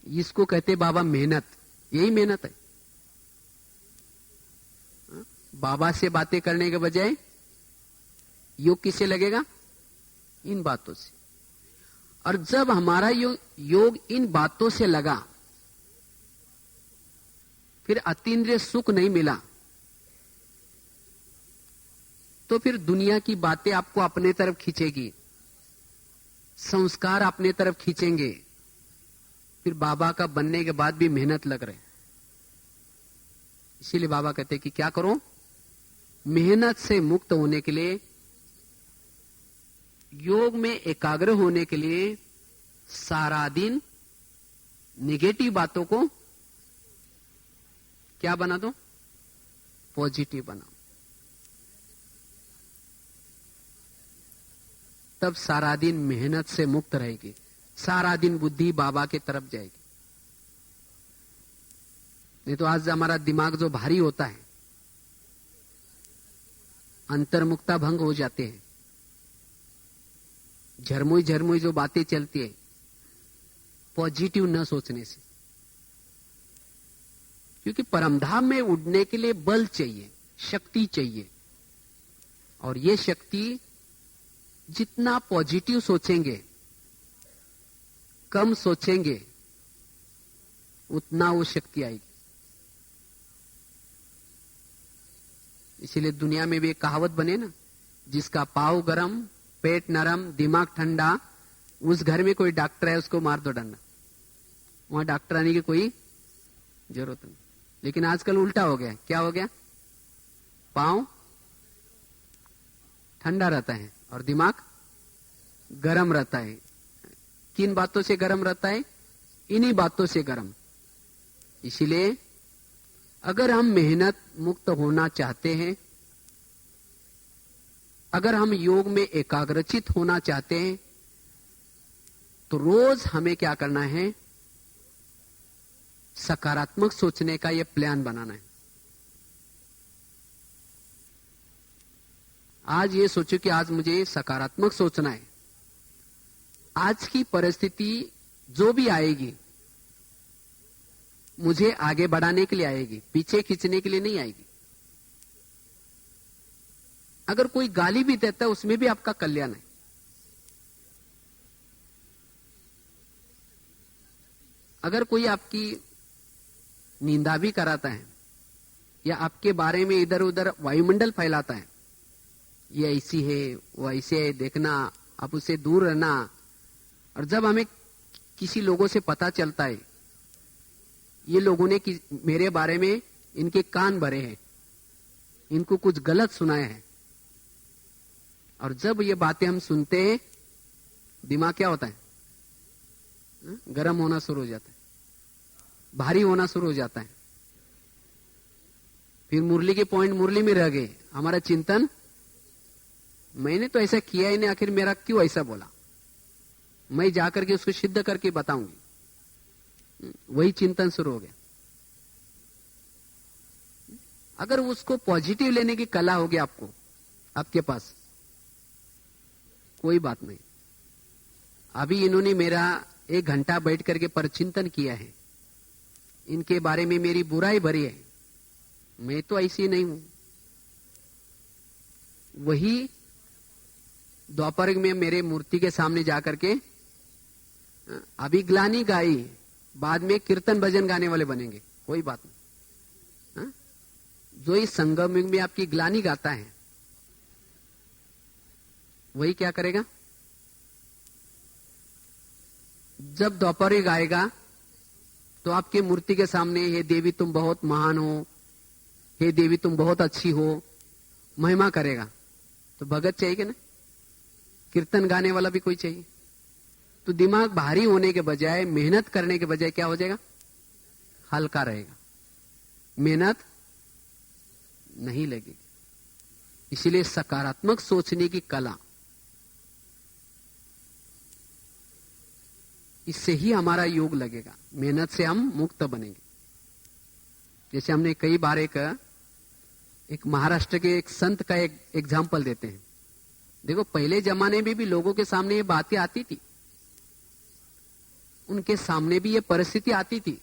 Speaker 1: इसको कहते बाबा मेहनत। यही मेहनत है। बाबा से बातें करने के बजाय योग किससे लगेगा? इन बातों से। और जब हमारा योग इन बातों से लगा, फिर अतीन्द्रिय सुख नहीं मिला, तो फिर दुनिया की बातें आपको अपने तरफ खींचेगी, संस्कार अपने तरफ खींचेंगे। फिर बाबा का बनने के बाद भी मेहनत लग रहे। इसीलिए बाबा कहते हैं कि क्या करो, मेहनत से मुक्त होने के लिए, योग में एकाग्र होने के लिए सारा दिन नेगेटिव बातों को क्या बना दो, पॉजिटिव बनाओ। तब सारा दिन मेहनत से मुक्त रहेगी, सारा दिन बुद्धि बाबा की तरफ जाएगी। नहीं तो आज हमारा दिमाग जो भारी होता है, अंतर्मुक्ता भंग हो जाते हैं, झरमुई झरमुई जो बातें चलती है पॉजिटिव न सोचने से। क्योंकि परमधाम में उड़ने के लिए बल चाहिए, शक्ति चाहिए, और ये शक्ति जितना पॉजिटिव सोचेंगे, कम सोचेंगे, उतना वो शक्ति आएगी। इसीलिए दुनिया में भी एक कहावत बने ना, जिसका पाँव गरम पेट नरम दिमाग ठंडा, उस घर में कोई डॉक्टर है उसको मार दो डंडा। वहां डॉक्टर आने की कोई जरूरत नहीं। लेकिन आजकल उल्टा हो गया। क्या हो गया, पाँव ठंडा रहता है और दिमाग गरम रहता है। किन बातों से गरम रहता है, इन्हीं बातों से गरम। इसीलिए अगर हम मेहनत मुक्त होना चाहते हैं, अगर हम योग में एकाग्रचित होना चाहते हैं, तो रोज हमें क्या करना है, सकारात्मक सोचने का यह प्लान बनाना है। आज ये सोचो कि आज मुझे सकारात्मक सोचना है। आज की परिस्थिति जो भी आएगी मुझे आगे बढ़ाने के लिए आएगी, पीछे खींचने के लिए नहीं आएगी। अगर कोई गाली भी देता है उसमें भी आपका कल्याण है। अगर कोई आपकी निंदा भी कराता है या आपके बारे में इधर उधर वायुमंडल फैलाता है, ये ऐसी है वो ऐसे है, देखना आप उससे दूर रहना। और जब हमें किसी लोगों से पता चलता है ये लोगों ने मेरे बारे में इनके कान भरे हैं, इनको कुछ गलत सुनाया है, और जब ये बातें हम सुनते हैं दिमाग क्या होता है, गर्म होना शुरू हो जाता है, भारी होना शुरू हो जाता है। फिर मुरली के पॉइंट मुरली में रह गए, हमारा चिंतन मैंने तो ऐसा किया ही नहीं, आखिर मेरा क्यों ऐसा बोला, मैं जाकर के उसको सिद्ध करके बताऊंगी। वही चिंतन शुरू हो गया। अगर उसको पॉजिटिव लेने की कला होगी आपको, आपके पास, कोई बात नहीं। अभी इन्होंने मेरा 1 घंटा बैठ करके परचिंतन किया है, इनके बारे में मेरी बुराई भरी है, मैं तो ऐसी नहीं हूं। वही दोपहर में मेरे मूर्ति के सामने जाकर के अभी ग्लानी गाई, बाद में कीर्तन भजन गाने वाले बनेंगे, कोई बात नहीं। जो इस संगम में आपकी ग्लानी गाता है वही क्या करेगा, जब दोपहर गाएगा तो आपके मूर्ति के सामने हे देवी तुम बहुत महान हो, हे देवी तुम बहुत अच्छी हो, महिमा करेगा। तो भगत चाहिए ना, कीर्तन गाने वाला भी कोई चाहिए। तो दिमाग भारी होने के बजाय, मेहनत करने के बजाय क्या हो जाएगा, हल्का रहेगा, मेहनत नहीं लगेगी। इसीलिए सकारात्मक सोचने की कला, इससे ही हमारा योग लगेगा, मेहनत से हम मुक्त बनेंगे। जैसे हमने कई बार एक महाराष्ट्र के एक संत का एक एग्जाम्पल देते हैं। देखो पहले जमाने में भी लोगों के सामने ये बातें आती थी, उनके सामने भी ये परिस्थिति आती थी,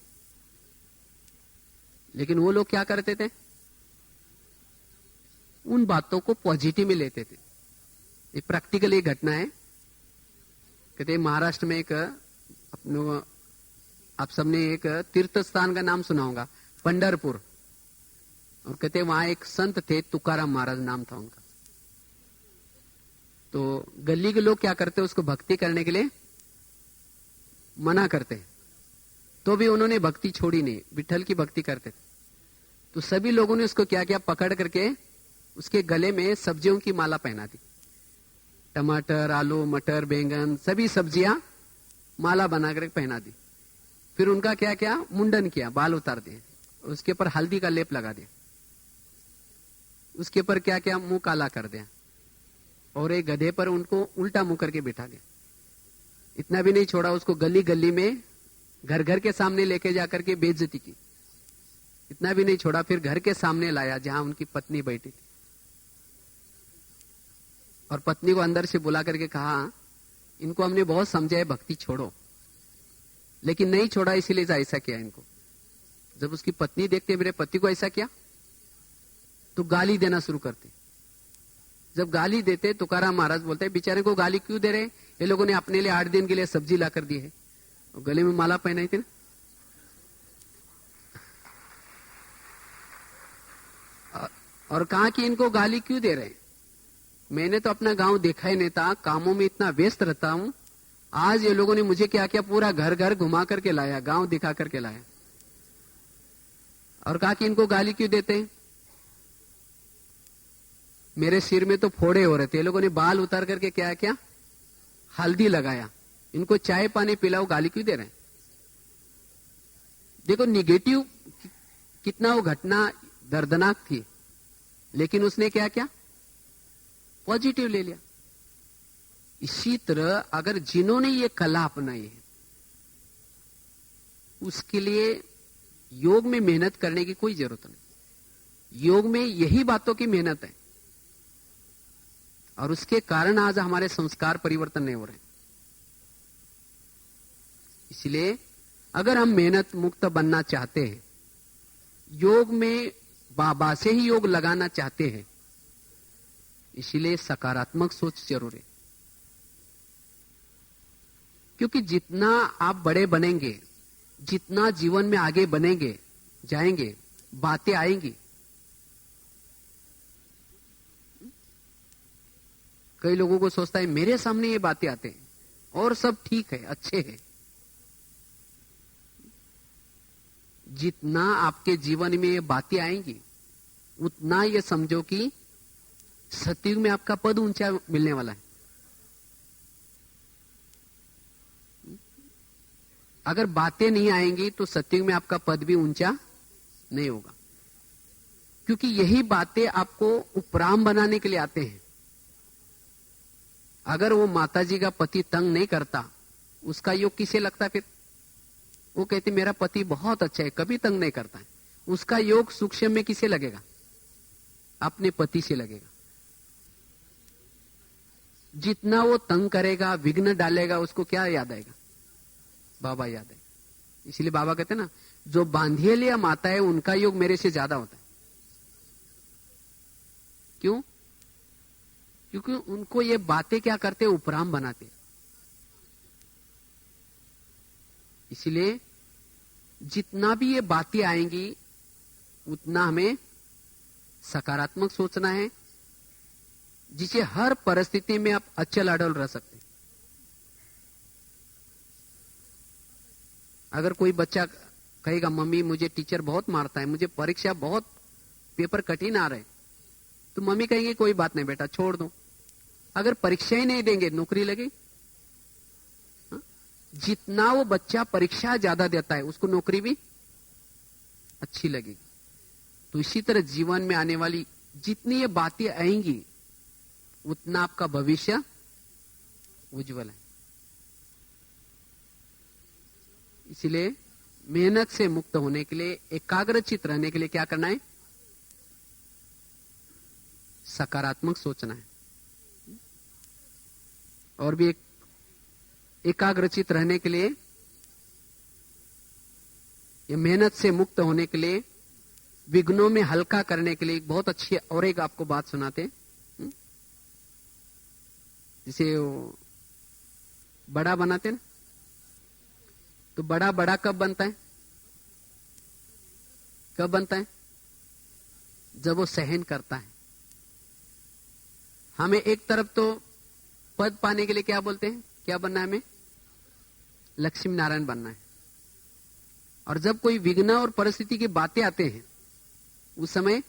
Speaker 1: लेकिन वो लोग क्या करते थे, उन बातों को पॉजिटिव में लेते थे। ये प्रैक्टिकल एक घटना है। कहते महाराष्ट्र में एक आप सबने एक तीर्थ स्थान का नाम सुना होगा, पंढरपुर। और कहते वहां एक संत थे, तुकाराम महाराज नाम था उनका। तो गली के लोग क्या करते, उसको भक्ति करने के लिए मना करते, तो भी उन्होंने भक्ति छोड़ी नहीं, विठल की भक्ति करते थे। तो सभी लोगों ने उसको क्या किया, पकड़ करके उसके गले में सब्जियों की माला पहना दी। टमाटर, आलू, मटर, बैंगन, सभी सब्जियां माला बना कर पहना दी। फिर उनका क्या क्या मुंडन किया, बाल उतार दिए, उसके ऊपर हल्दी का लेप लगा दिया, उसके ऊपर क्या क्या मुंह काला कर दिया, और एक गधे पर उनको उल्टा मुंह करके बिठा दिया। इतना भी नहीं छोड़ा, उसको गली गली में घर घर के सामने लेके जाकर के बेइज्जती की। इतना भी नहीं छोड़ा, फिर घर के सामने लाया जहां उनकी पत्नी बैठी थी, और पत्नी को अंदर से बुला करके कहा, इनको हमने बहुत समझाया भक्ति छोड़ो, लेकिन नहीं छोड़ा, इसीलिए ऐसा किया इनको। जब उसकी पत्नी देखते मेरे पति को ऐसा किया, तो गाली देना शुरू करते। जब गाली देते, तुकाराम महाराज बोलते, बेचारे को गाली क्यों दे रहे, ये लोगों ने अपने लिए 8 दिन के लिए सब्जी ला कर दी है, और गले में माला पहनाई थी ना। और कहा कि इनको गाली क्यों दे रहे हैं, मैंने तो अपना गांव देखा ही नहीं था, कामों में इतना व्यस्त रहता हूं, आज ये लोगों ने मुझे क्या किया, पूरा घर घर घुमा करके लाया, गांव दिखा करके लाया, और कहा कि इनको गाली क्यों देते हैं, मेरे सिर में तो फोड़े हो रहे थे, ये लोगों ने बाल उतार करके क्या क्या हल्दी लगाया, इनको चाय पानी पिलाओ, गाली क्यों दे रहे हैं। देखो निगेटिव कितना वो घटना दर्दनाक थी, लेकिन उसने क्या क्या पॉजिटिव ले लिया। इसी तरह अगर जिन्होंने ये कला अपनाई है, उसके लिए योग में मेहनत करने की कोई जरूरत नहीं। योग में यही बातों की मेहनत है, और उसके कारण आज हमारे संस्कार परिवर्तन नहीं हो रहे। इसलिए अगर हम मेहनत मुक्त बनना चाहते हैं, योग में बाबा से ही योग लगाना चाहते हैं, इसलिए सकारात्मक सोच जरूर है। क्योंकि जितना आप बड़े बनेंगे, जितना जीवन में आगे बनेंगे जाएंगे, बातें आएंगी। कई लोगों को सोचता है मेरे सामने ये बातें आते हैं और सब ठीक है, अच्छे हैं। जितना आपके जीवन में ये बातें आएंगी, उतना ये समझो कि सतयुग में आपका पद ऊंचा मिलने वाला है। अगर बातें नहीं आएंगी तो सतयुग में आपका पद भी ऊंचा नहीं होगा, क्योंकि यही बातें आपको उपराम बनाने के लिए आते हैं। अगर वो माताजी का पति तंग नहीं करता, उसका योग किसे लगता फिर? वो कहती मेरा पति बहुत अच्छा है, कभी तंग नहीं करता है, उसका योग सूक्ष्म में किसे लगेगा? अपने पति से लगेगा। जितना वो तंग करेगा, विघ्न डालेगा, उसको क्या याद आएगा? बाबा याद है। इसलिए बाबा कहते हैं ना, जो बांधिए लिया माता है उनका योग मेरे से ज्यादा होता है। क्यों? क्योंकि उनको ये बातें क्या करते, उपराम बनाते। इसलिए जितना भी ये बातें आएंगी, उतना हमें सकारात्मक सोचना है, जिसे हर परिस्थिति में आप अचल अडल रह सकते हैं। अगर कोई बच्चा कहेगा मम्मी मुझे टीचर बहुत मारता है, मुझे परीक्षा बहुत पेपर कठिन आ रहे, तो मम्मी कहेंगे कोई बात नहीं बेटा, छोड़ दो। अगर परीक्षा ही नहीं देंगे, नौकरी लगी? जितना वो बच्चा परीक्षा ज्यादा देता है, उसको नौकरी भी अच्छी लगेगी। तो इसी तरह जीवन में आने वाली जितनी ये बातें आएंगी, उतना आपका भविष्य उज्जवल है। इसलिए मेहनत से मुक्त होने के लिए, एकाग्रचित रहने के लिए क्या करना है? सकारात्मक सोचना है। और भी एकाग्रचित रहने के लिए, ये मेहनत से मुक्त होने के लिए, विघ्नों में हल्का करने के लिए एक बहुत अच्छी और एक आपको बात सुनाते। जिसे वो बड़ा बनाते ना, तो बड़ा बड़ा कब बनता है? कब बनता है? जब वो सहन करता है। हमें एक तरफ तो पद पाने के लिए क्या बोलते हैं, क्या बनना है हमें, लक्ष्मी नारायण बनना है। और जब कोई विघ्न और परिस्थिति की बातें आते हैं उस समय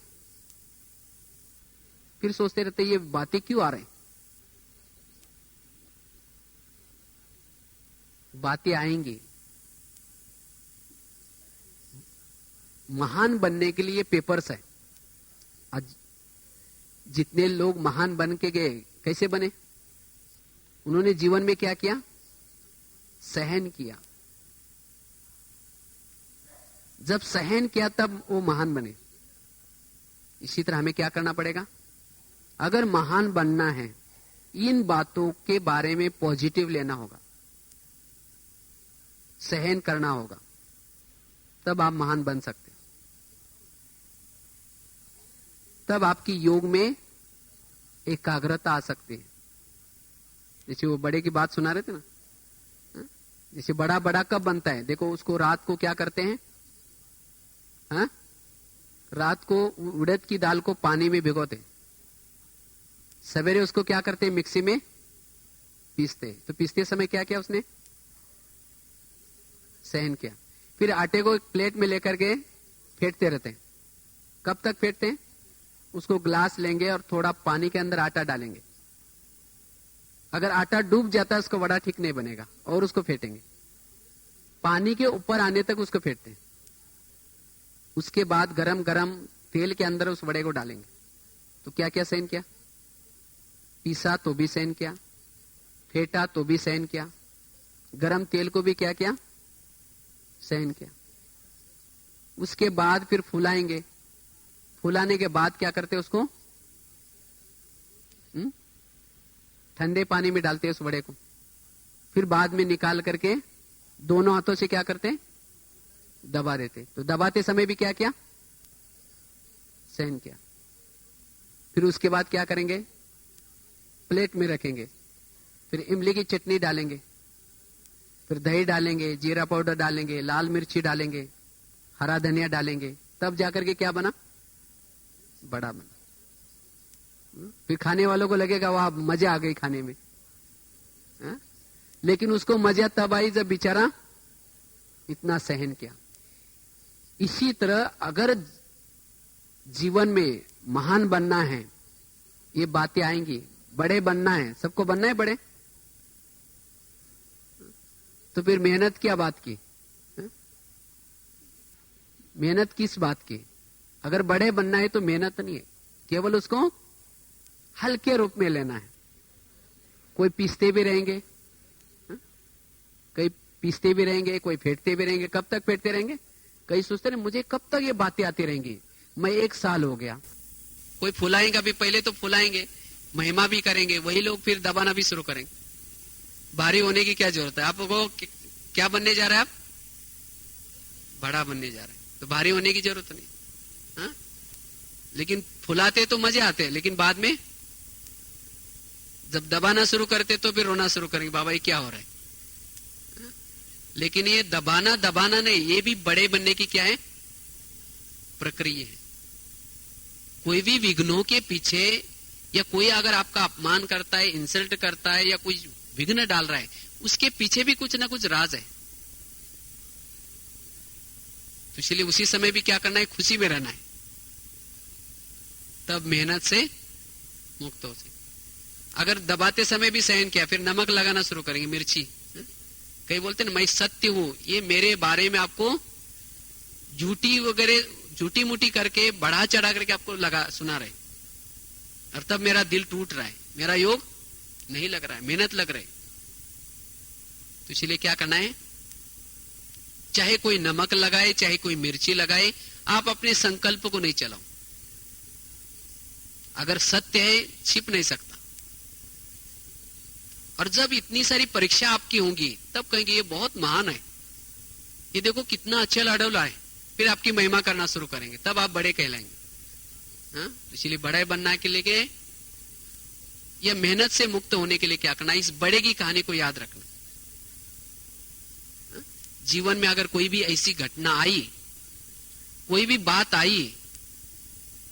Speaker 1: फिर सोचते रहते ये बातें क्यों आ रहे हैं। बातें आएंगी। महान बनने के लिए पेपर्स है। आज जितने लोग महान बन के गए कैसे बने, उन्होंने जीवन में क्या किया, सहन किया। जब सहन किया तब वो महान बने। इसी तरह हमें क्या करना पड़ेगा, अगर महान बनना है इन बातों के बारे में पॉजिटिव लेना होगा, सहन करना होगा, तब आप महान बन सकते। तब आपकी योग में एकाग्रता आ सकती है। जैसे वो बड़े की बात सुना रहे थे ना, जैसे बड़ा बड़ा कब बनता है, देखो उसको रात को क्या करते हैं, हाँ? रात को उड़द की दाल को पानी में भिगोते, सवेरे उसको क्या करते हैं, मिक्सी में पीसते। तो पीसते समय क्या किया उसने, सहन किया। फिर आटे को एक प्लेट में लेकर के फेंटते रहते हैं। कब तक फेंटते हैं, उसको ग्लास लेंगे और थोड़ा पानी के अंदर आटा डालेंगे। अगर आटा डूब जाता है उसको वड़ा ठीक नहीं बनेगा, और उसको फेंटेंगे। पानी के ऊपर आने तक उसको फेंटते हैं। उसके बाद गरम गरम तेल के अंदर उस वड़े को डालेंगे। तो क्या क्या सहन किया, पीसा तो भी सहन किया, फेंटा तो भी सहन किया, गरम तेल को भी क्या किया, सहन किया। उसके बाद फिर फुलाएंगे। फुलाने के बाद क्या करते उसको, ठंडे पानी में डालते उस वड़े को। फिर बाद में निकाल करके दोनों हाथों से क्या करते, दबा देते। तो दबाते समय भी क्या किया, सहन किया। फिर उसके बाद क्या करेंगे, प्लेट में रखेंगे। फिर इमली की चटनी डालेंगे, फिर दही डालेंगे, जीरा पाउडर डालेंगे, लाल मिर्ची डालेंगे, हरा धनिया डालेंगे। तब जाकर के क्या बना, बड़ा बना। फिर खाने वालों को लगेगा वाह मजा आ गई खाने में, हा? लेकिन उसको मजा तब आई जब बेचारा इतना सहन किया। इसी तरह अगर जीवन में महान बनना है, ये बातें आएंगी। बड़े बनना है, सबको बनना है बड़े, तो फिर मेहनत क्या बात की, मेहनत किस बात की। अगर बड़े बनना है तो मेहनत नहीं है, केवल उसको हल्के रूप में लेना है। कोई पीसते भी रहेंगे, कई पीसते भी रहेंगे, कोई फेंटते भी रहेंगे। कब तक फेंटते रहेंगे, कई सोचते हैं मुझे कब तक ये बातें आती रहेंगी, मैं 1 साल हो गया। कोई फुलाएंगे, अभी पहले तो फुलाएंगे, महिमा भी करेंगे, वही लोग फिर दबाना भी शुरू करेंगे। भारी होने की क्या जरूरत है, आपको क्या बनने जा रहे हैं, आप बड़ा बनने जा रहे हैं, तो भारी होने की जरूरत नहीं। हा? लेकिन फुलाते तो मजे आते हैं, लेकिन बाद में जब दबाना शुरू करते तो फिर रोना शुरू करेंगे, बाबा ये क्या हो रहा है। हा? लेकिन ये दबाना नहीं, ये भी बड़े बनने की क्या है, प्रक्रिया है। कोई भी विघ्नों के पीछे, या कोई अगर आपका अपमान करता है, इंसल्ट करता है, या कोई विघ्न डाल रहा है, उसके पीछे भी कुछ ना कुछ राज है। तो इसलिए उसी समय भी क्या करना है, खुशी में रहना है, तब मेहनत से मुक्त हो सके। अगर दबाते समय भी सहन किया, फिर नमक लगाना शुरू करेंगे, मिर्ची। कई बोलते हैं मैं सत्य हूं, ये मेरे बारे में आपको झूठी वगैरह झूठी मूठी करके बढ़ा चढ़ा करके आपको लगा सुना रहे, और तब मेरा दिल टूट रहा है, मेरा योग नहीं लग रहा है, मेहनत लग रही है। तो इसलिए क्या करना है, चाहे कोई नमक लगाए, चाहे कोई मिर्ची लगाए, आप अपने संकल्प को नहीं चलाओ। अगर सत्य है छिप नहीं सकता। और जब इतनी सारी परीक्षा आपकी होंगी तब कहेंगे ये बहुत महान है, ये देखो कितना अच्छा लाडौला है, फिर आपकी महिमा करना शुरू करेंगे, तब आप बड़े कहलाएंगे। हाँ? इसलिए बड़े बनने के लिए या मेहनत से मुक्त होने के लिए क्या करना, इस बड़े की कहानी को याद रखना। हाँ? जीवन में अगर कोई भी ऐसी घटना आई, कोई भी बात आई,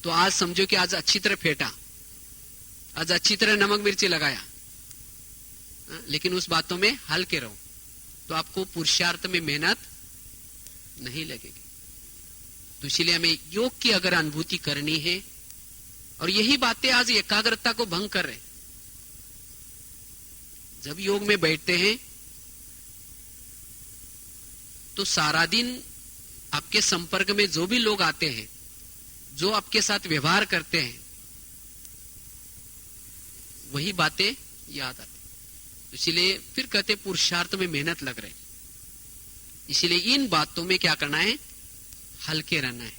Speaker 1: तो आज समझो कि आज अच्छी तरह फेंटा, आज अच्छी तरह नमक मिर्ची लगाया, लेकिन उस बातों में हल्के रहो, तो आपको पुरुषार्थ में मेहनत नहीं लगेगी। तो इसलिए हमें योग की अगर अनुभूति करनी है, और यही बातें आज एकाग्रता को भंग कर रहे हैं। जब योग में बैठते हैं तो सारा दिन आपके संपर्क में जो भी लोग आते हैं, जो आपके साथ व्यवहार करते हैं, वही बातें याद आती। इसलिए फिर कहते पुरुषार्थ में मेहनत लग रहे। इसलिए इन बातों में क्या करना है, हल्के रहना है।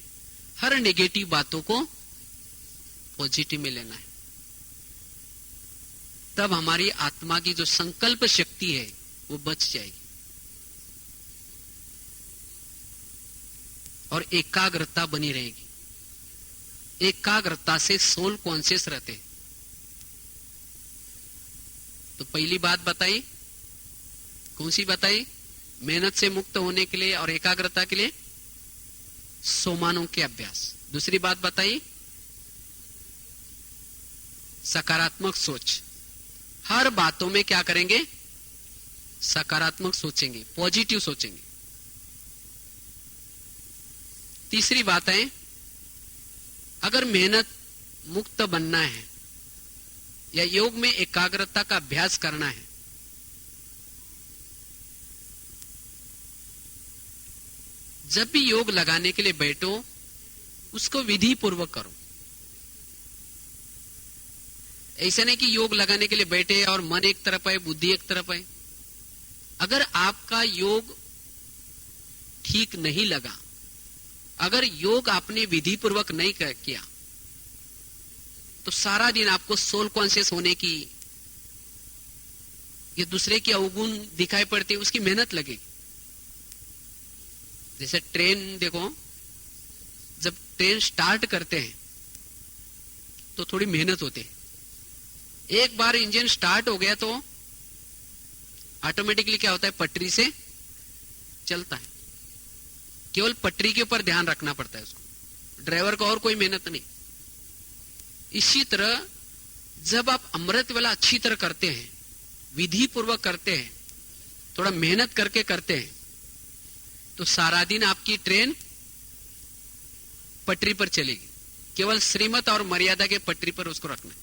Speaker 1: हर नेगेटिव बातों को पॉजिटिव में लेना है। तब हमारी आत्मा की जो संकल्प शक्ति है वो बच जाएगी और एकाग्रता बनी रहेगी। एकाग्रता से सोल कॉन्शियस रहते हैं। तो पहली बात बताई, कौन सी बताई? मेहनत से मुक्त होने के लिए और एकाग्रता के लिए सोमानों के अभ्यास। दूसरी बात बताई, सकारात्मक सोच। हर बातों में क्या करेंगे? सकारात्मक सोचेंगे, पॉजिटिव सोचेंगे। तीसरी बात है, अगर मेहनत मुक्त बनना है या योग में एकाग्रता का अभ्यास करना है, जब भी योग लगाने के लिए बैठो, उसको विधि पूर्वक करो। ऐसा नहीं कि योग लगाने के लिए बैठे और मन एक तरफ है, बुद्धि एक तरफ है। अगर आपका योग ठीक नहीं लगा, अगर योग आपने विधि पूर्वक नहीं किया, तो सारा दिन आपको सोल कॉन्शियस होने की, ये दूसरे के अवगुण दिखाई पड़ते, उसकी मेहनत लगेगी। जैसे ट्रेन देखो, जब ट्रेन स्टार्ट करते हैं तो थोड़ी मेहनत होती है। एक बार इंजन स्टार्ट हो गया तो ऑटोमेटिकली क्या होता है, पटरी से चलता है। केवल पटरी के ऊपर ध्यान रखना पड़ता है उसको, ड्राइवर को और कोई मेहनत नहीं। इसी तरह जब आप अमृत वाला अच्छी तरह करते हैं, विधि पूर्वक करते हैं, थोड़ा मेहनत करके करते हैं, तो सारा दिन आपकी ट्रेन पटरी पर चलेगी। केवल श्रीमत और मर्यादा के पटरी पर उसको रखना है।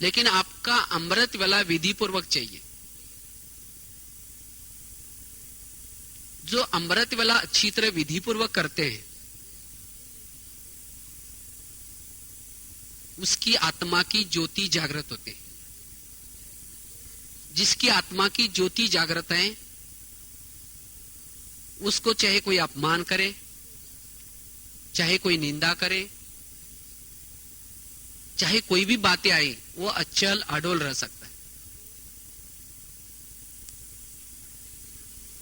Speaker 1: लेकिन आपका अमृत वाला विधि पूर्वक चाहिए। जो अमृत वाला अच्छी तरह विधि पूर्वक करते हैं, उसकी आत्मा की ज्योति जागृत होते हैं। जिसकी आत्मा की ज्योति जागृत है, उसको चाहे कोई अपमान करे, चाहे कोई निंदा करे, चाहे कोई भी बातें आई, वो अचल अडोल रह सकता है।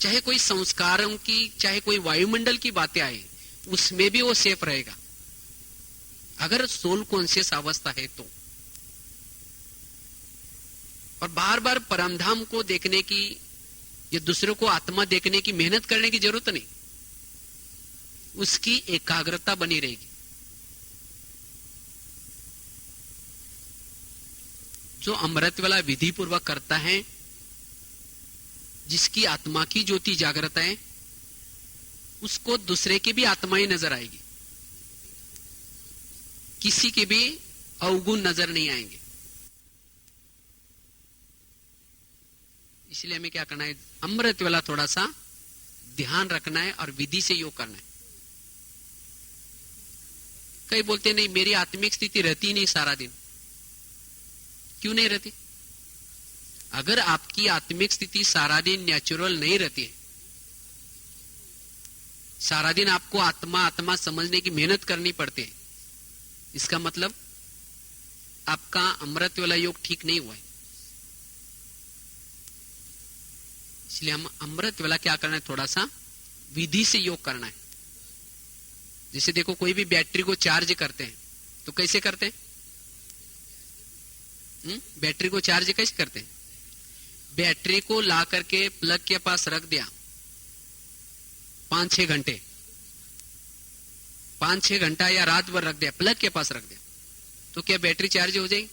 Speaker 1: चाहे कोई संस्कारों की, चाहे कोई वायुमंडल की बातें आई, उसमें भी वो सेफ रहेगा, अगर सोल कॉन्शियस अवस्था है तो। और बार बार परमधाम को देखने की, ये दूसरों को आत्मा देखने की मेहनत करने की जरूरत नहीं, उसकी एकाग्रता बनी रहेगी। जो अमृत वाला विधि पूर्वक करता है, जिसकी आत्मा की ज्योति जागृत है, उसको दूसरे की भी आत्मा ही नजर आएगी, किसी के भी अवगुण नजर नहीं आएंगे। इसलिए हमें क्या करना है, अमृत वाला थोड़ा सा ध्यान रखना है और विधि से योग करना है। कई बोलते नहीं, मेरी आत्मिक स्थिति रहती नहीं सारा दिन। क्यों नहीं रहती? अगर आपकी आत्मिक स्थिति सारा दिन नेचुरल नहीं रहती है, सारा दिन आपको आत्मा आत्मा समझने की मेहनत करनी पड़ती है, इसका मतलब आपका अमृत वाला योग ठीक नहीं हुआ है। इसलिए हम अमृत वाला क्या करना है, थोड़ा सा विधि से योग करना है। जैसे देखो, कोई भी बैटरी को चार्ज करते हैं तो कैसे करते हैं? बैटरी को चार्ज कैसे करते हैं? बैटरी को ला करके प्लग के पास रख दिया 5-6 घंटे, 5-6 घंटा या रात भर रख दिया, प्लग के पास रख दिया, तो क्या बैटरी चार्ज हो जाएगी?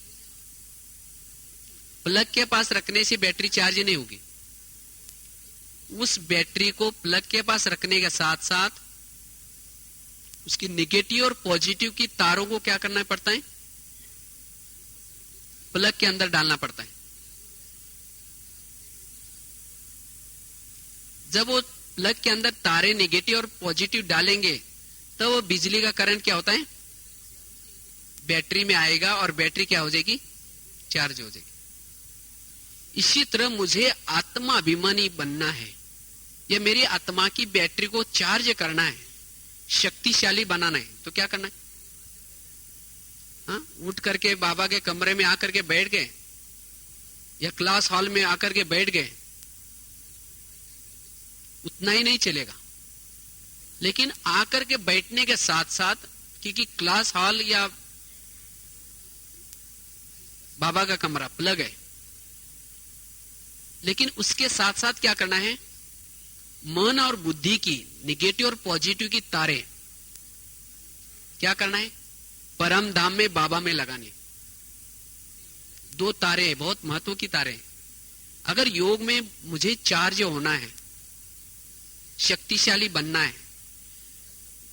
Speaker 1: प्लग के पास रखने से बैटरी चार्ज नहीं होगी। उस बैटरी को प्लग के पास रखने के साथ साथ उसकी नेगेटिव और पॉजिटिव की तारों को क्या करना पड़ता है, प्लग के अंदर डालना पड़ता है। जब वो प्लग के अंदर तारे नेगेटिव और पॉजिटिव डालेंगे तो वो बिजली का करंट क्या होता है, बैटरी में आएगा और बैटरी क्या हो जाएगी, चार्ज हो जाएगी। इसी तरह मुझे आत्मा अभिमानी बनना है, या मेरी आत्मा की बैटरी को चार्ज करना है, शक्तिशाली बनाना है, तो क्या करना है? हाँ, उठ करके बाबा के कमरे में आकर के बैठ गए या क्लास हॉल में आकर के बैठ गए, उतना ही नहीं चलेगा। लेकिन आकर के बैठने के साथ साथ, क्योंकि क्लास हॉल या बाबा का कमरा प्लग है, लेकिन उसके साथ साथ क्या करना है, मन और बुद्धि की निगेटिव और पॉजिटिव की तारे क्या करना है, परम धाम में बाबा में लगाने। दो तारे बहुत महत्व की तारे। अगर योग में मुझे चार्ज होना है, शक्तिशाली बनना है,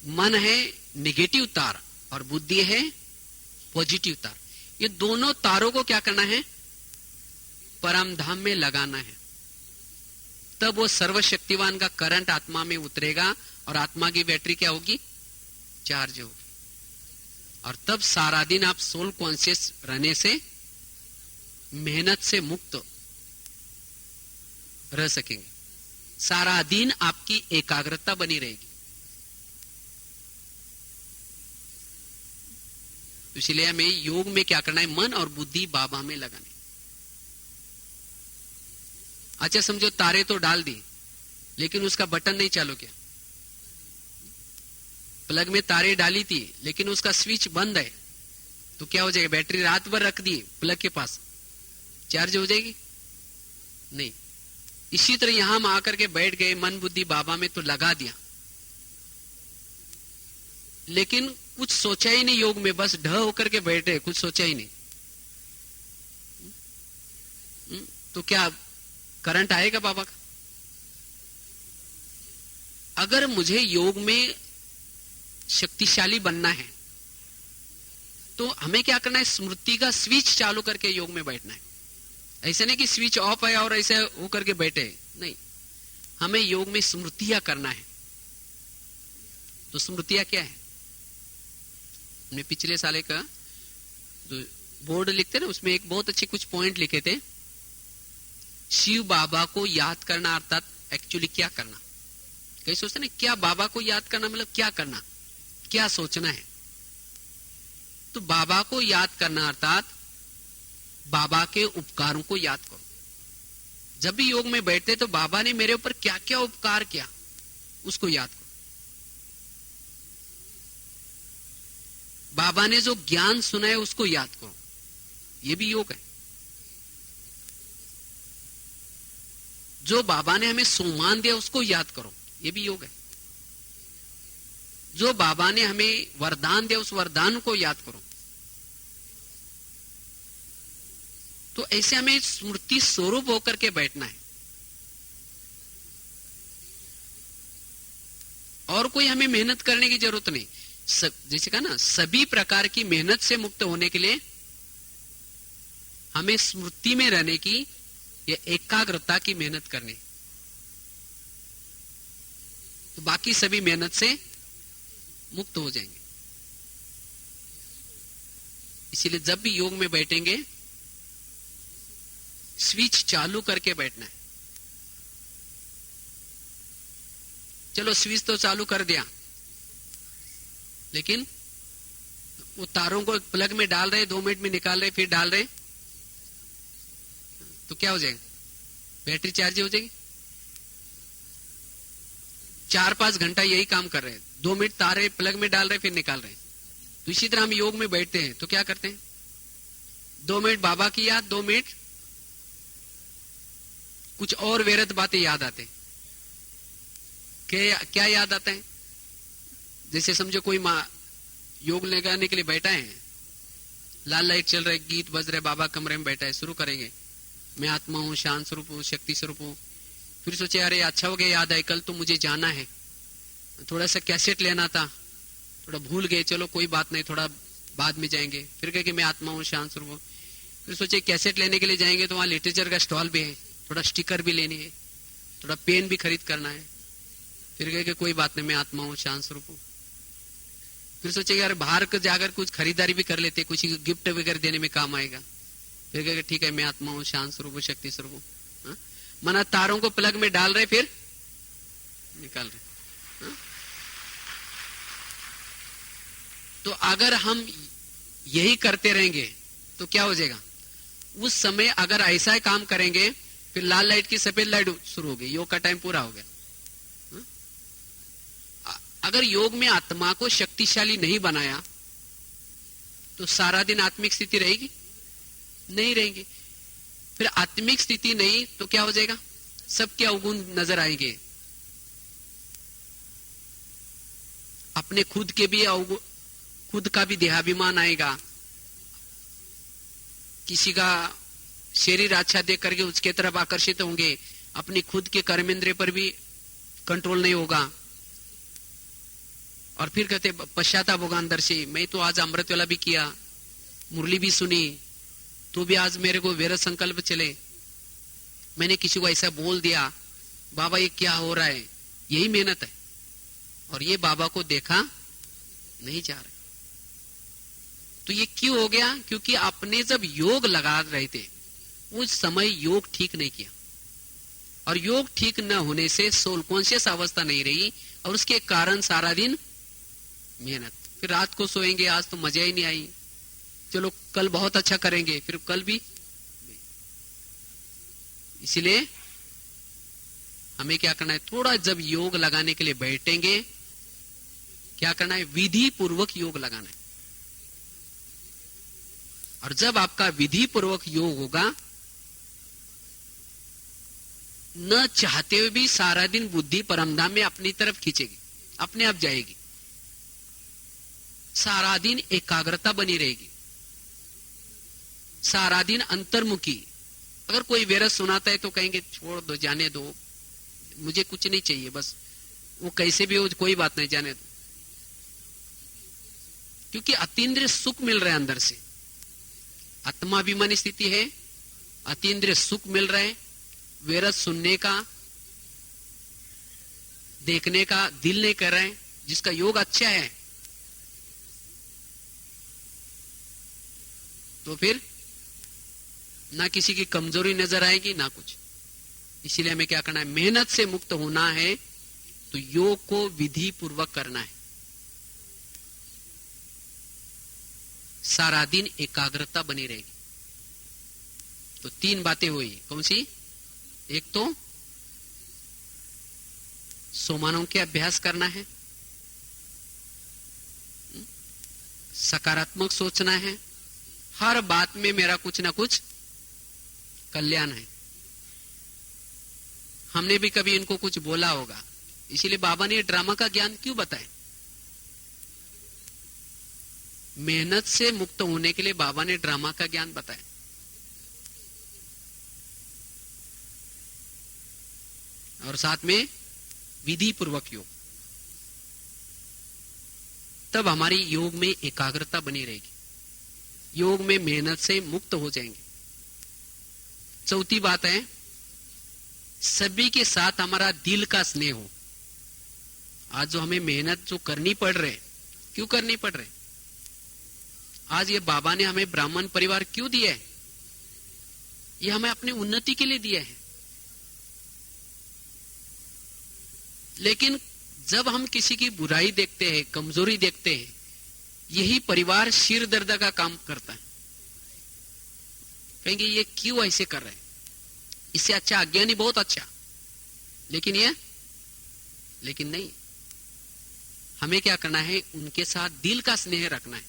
Speaker 1: मन है निगेटिव तार और बुद्धि है पॉजिटिव तार, ये दोनों तारों को क्या करना है, परम धाम में लगाना है। तब वो सर्वशक्तिवान का करंट आत्मा में उतरेगा और आत्मा की बैटरी क्या होगी, चार्ज होगी। और तब सारा दिन आप सोल कॉन्शियस रहने से, मेहनत से मुक्त रह सकेंगे। सारा दिन आपकी एकाग्रता बनी रहेगी। इसलिए हमें योग में क्या करना है, मन और बुद्धि बाबा में लगाने। अच्छा समझो तारे तो डाल दी, लेकिन उसका बटन नहीं चालू किया। प्लग में तारे डाली थी लेकिन उसका स्विच बंद है, तो क्या हो जाएगा, बैटरी रात भर रख दी प्लग के पास, चार्ज हो जाएगी नहीं। इसी तरह यहां हम आकर के बैठ गए, मन बुद्धि बाबा में तो लगा दिया, लेकिन कुछ सोचा ही नहीं योग में, बस ढ होकर के बैठे, कुछ सोचा ही नहीं, तो क्या करंट आएगा बाबा का? अगर मुझे योग में शक्तिशाली बनना है तो हमें क्या करना है, स्मृति का स्विच चालू करके योग में बैठना है। ऐसे नहीं कि स्विच ऑफ है और ऐसे होकर के बैठे, नहीं, हमें योग में स्मृतियां करना है। तो स्मृतियां क्या है, हमने पिछले साल का जो बोर्ड लिखते ना, उसमें एक बहुत अच्छे कुछ पॉइंट लिखे थे। शिव बाबा को याद करना अर्थात एक्चुअली क्या करना। कई सोचते ना, क्या बाबा को याद करना मतलब क्या करना, क्या सोचना है। तो बाबा को याद करना अर्थात बाबा के उपकारों को याद करो। जब भी योग में बैठते तो बाबा ने मेरे ऊपर क्या क्या उपकार किया, उसको याद करो। बाबा ने जो ज्ञान सुना है उसको याद करो, ये भी योग है। जो बाबा ने हमें सम्मान दिया उसको याद करो, ये भी योग है। जो बाबा ने हमें वरदान दिया उस वरदान को याद करो। तो ऐसे हमें स्मृति स्वरूप होकर के बैठना है, और कोई हमें मेहनत करने की जरूरत नहीं। जैसे कहा ना, सभी प्रकार की मेहनत से मुक्त होने के लिए हमें स्मृति में रहने की या एकाग्रता की मेहनत करनी, तो बाकी सभी मेहनत से मुक्त हो जाएंगे। इसीलिए जब भी योग में बैठेंगे स्विच चालू करके बैठना है। चलो स्विच तो चालू कर दिया, लेकिन वो तारों को प्लग में डाल रहे, 2 मिनट में निकाल रहे, फिर डाल रहे, तो क्या हो जाएगा, बैटरी चार्ज हो जाएगी। 4-5 घंटा यही काम कर रहे हैं, 2 मिनट तारे प्लग में डाल रहे फिर निकाल रहे। तो इसी तरह हम योग में बैठते हैं तो क्या करते हैं, 2 मिनट बाबा की याद, 2 मिनट कुछ और व्यर्थ बातें याद आते हैं। क्या याद आता है, जैसे समझो कोई माँ योग लगाने के लिए बैठा है, लाल लाइट चल रहा है, गीत बज रहे, बाबा कमरे में बैठा है, शुरू करेंगे, मैं आत्मा हूँ, शांत स्वरूप हूँ, शक्ति स्वरूप हूँ। फिर सोचे अरे अच्छा हो गया याद आई, कल तो मुझे जाना है, थोड़ा सा कैसेट लेना था, थोड़ा भूल गए, चलो कोई बात नहीं, थोड़ा बाद में जाएंगे। फिर कहे कि मैं आत्मा हूँ, शांत स्वरूप हूँ। फिर सोचे कैसेट लेने के लिए जाएंगे तो वहां लिटरेचर का स्टॉल भी है, थोड़ा स्टिकर भी लेनी है, थोड़ा पेन भी खरीद करना है। फिर कहे कि कोई बात नहीं, मैं आत्मा हूँ, शांत स्वरूप हूँ। फिर सोचे यार बाहर जाकर कुछ खरीदारी भी कर लेते, कुछ गिफ्ट वगैरह देने में काम आएगा। फिर कहे ठीक है, मैं आत्मा हूँ, शांत स्वरूप हूँ, शक्ति स्वरूप हूँ। मना तारों को प्लग में डाल रहे फिर निकाल रहे। हा? तो अगर हम यही करते रहेंगे तो क्या हो जाएगा, उस समय अगर ऐसा ही काम करेंगे फिर लाल लाइट की सफेद लाइट शुरू हो गई, योग का टाइम पूरा हो गया। अगर योग में आत्मा को शक्तिशाली नहीं बनाया तो सारा दिन आत्मिक स्थिति रहेगी, नहीं रहेंगी। फिर आत्मिक स्थिति नहीं तो क्या हो जाएगा, सबके अवगुण नजर आएंगे, अपने खुद के भी अवगुण, खुद का भी देहाभिमान आएगा, किसी का शरीर अच्छा देख करके उसके तरफ आकर्षित होंगे, अपनी खुद के कर्मेंद्रिय पर भी कंट्रोल नहीं होगा। और फिर कहते पश्चाताप होगा अंदर से, मैं तो आज अमृत वाला भी किया, मुरली भी सुनी, तो भी आज मेरे को वैरत संकल्प चले, मैंने किसी को ऐसा बोल दिया, बाबा ये क्या हो रहा है, यही मेहनत है। और ये बाबा को देखा नहीं जा रहा। तो ये क्यों हो गया, क्योंकि आपने जब योग लगा रहे थे उस समय योग ठीक नहीं किया, और योग ठीक न होने से सोल कॉन्शियस अवस्था नहीं रही, और उसके कारण सारा दिन मेहनत। फिर रात को सोएंगे, आज तो मजा ही नहीं आई, चलो कल बहुत अच्छा करेंगे, फिर कल भी। इसलिए हमें क्या करना है, थोड़ा जब योग लगाने के लिए बैठेंगे क्या करना है, विधि पूर्वक योग लगाना है। और जब आपका विधि पूर्वक योग होगा, न चाहते हुए भी सारा दिन बुद्धि परमधाम में अपनी तरफ खींचेगी, अपने आप जाएगी, सारा दिन एकाग्रता बनी रहेगी, सारा दिन अंतर्मुखी। अगर कोई वैरस सुनाता है तो कहेंगे छोड़ दो, जाने दो, मुझे कुछ नहीं चाहिए, बस वो कैसे भी हो कोई बात नहीं, जाने दो। क्योंकि अतीन्द्रिय सुख मिल रहा है अंदर से, आत्माभिमानी स्थिति है, अतीन्द्रिय सुख मिल रहा है, वैरस सुनने का देखने का दिल नहीं कर रहा है, जिसका योग अच्छा है। तो फिर ना किसी की कमजोरी नजर आएगी ना कुछ। इसीलिए हमें क्या करना है, मेहनत से मुक्त होना है तो योग को विधि पूर्वक करना है, सारा दिन एकाग्रता बनी रहेगी। तो तीन बातें हुई, कौन सी, एक तो सोमानों के अभ्यास करना है, सकारात्मक सोचना है, हर बात में मेरा कुछ ना कुछ कल्याण है। हमने भी कभी इनको कुछ बोला होगा, इसीलिए बाबा ने ड्रामा का ज्ञान क्यों बताया। मेहनत से मुक्त होने के लिए बाबा ने ड्रामा का ज्ञान बताया। और साथ में विधि पूर्वक योग, तब हमारी योग में एकाग्रता बनी रहेगी, योग में मेहनत से मुक्त हो जाएंगे। चौथी बात है, सभी के साथ हमारा दिल का स्नेह हो। आज जो हमें मेहनत जो करनी पड़ रही, क्यों करनी पड़ रही, आज ये बाबा ने हमें ब्राह्मण परिवार क्यों दिया है, ये हमें अपनी उन्नति के लिए दिया है। लेकिन जब हम किसी की बुराई देखते हैं, कमजोरी देखते हैं, यही परिवार सिर दर्द का काम करता है। कहेंगे ये क्यों ऐसे कर रहे हैं, इससे अच्छा अज्ञानी बहुत अच्छा, लेकिन नहीं, हमें क्या करना है, उनके साथ दिल का स्नेह रखना है।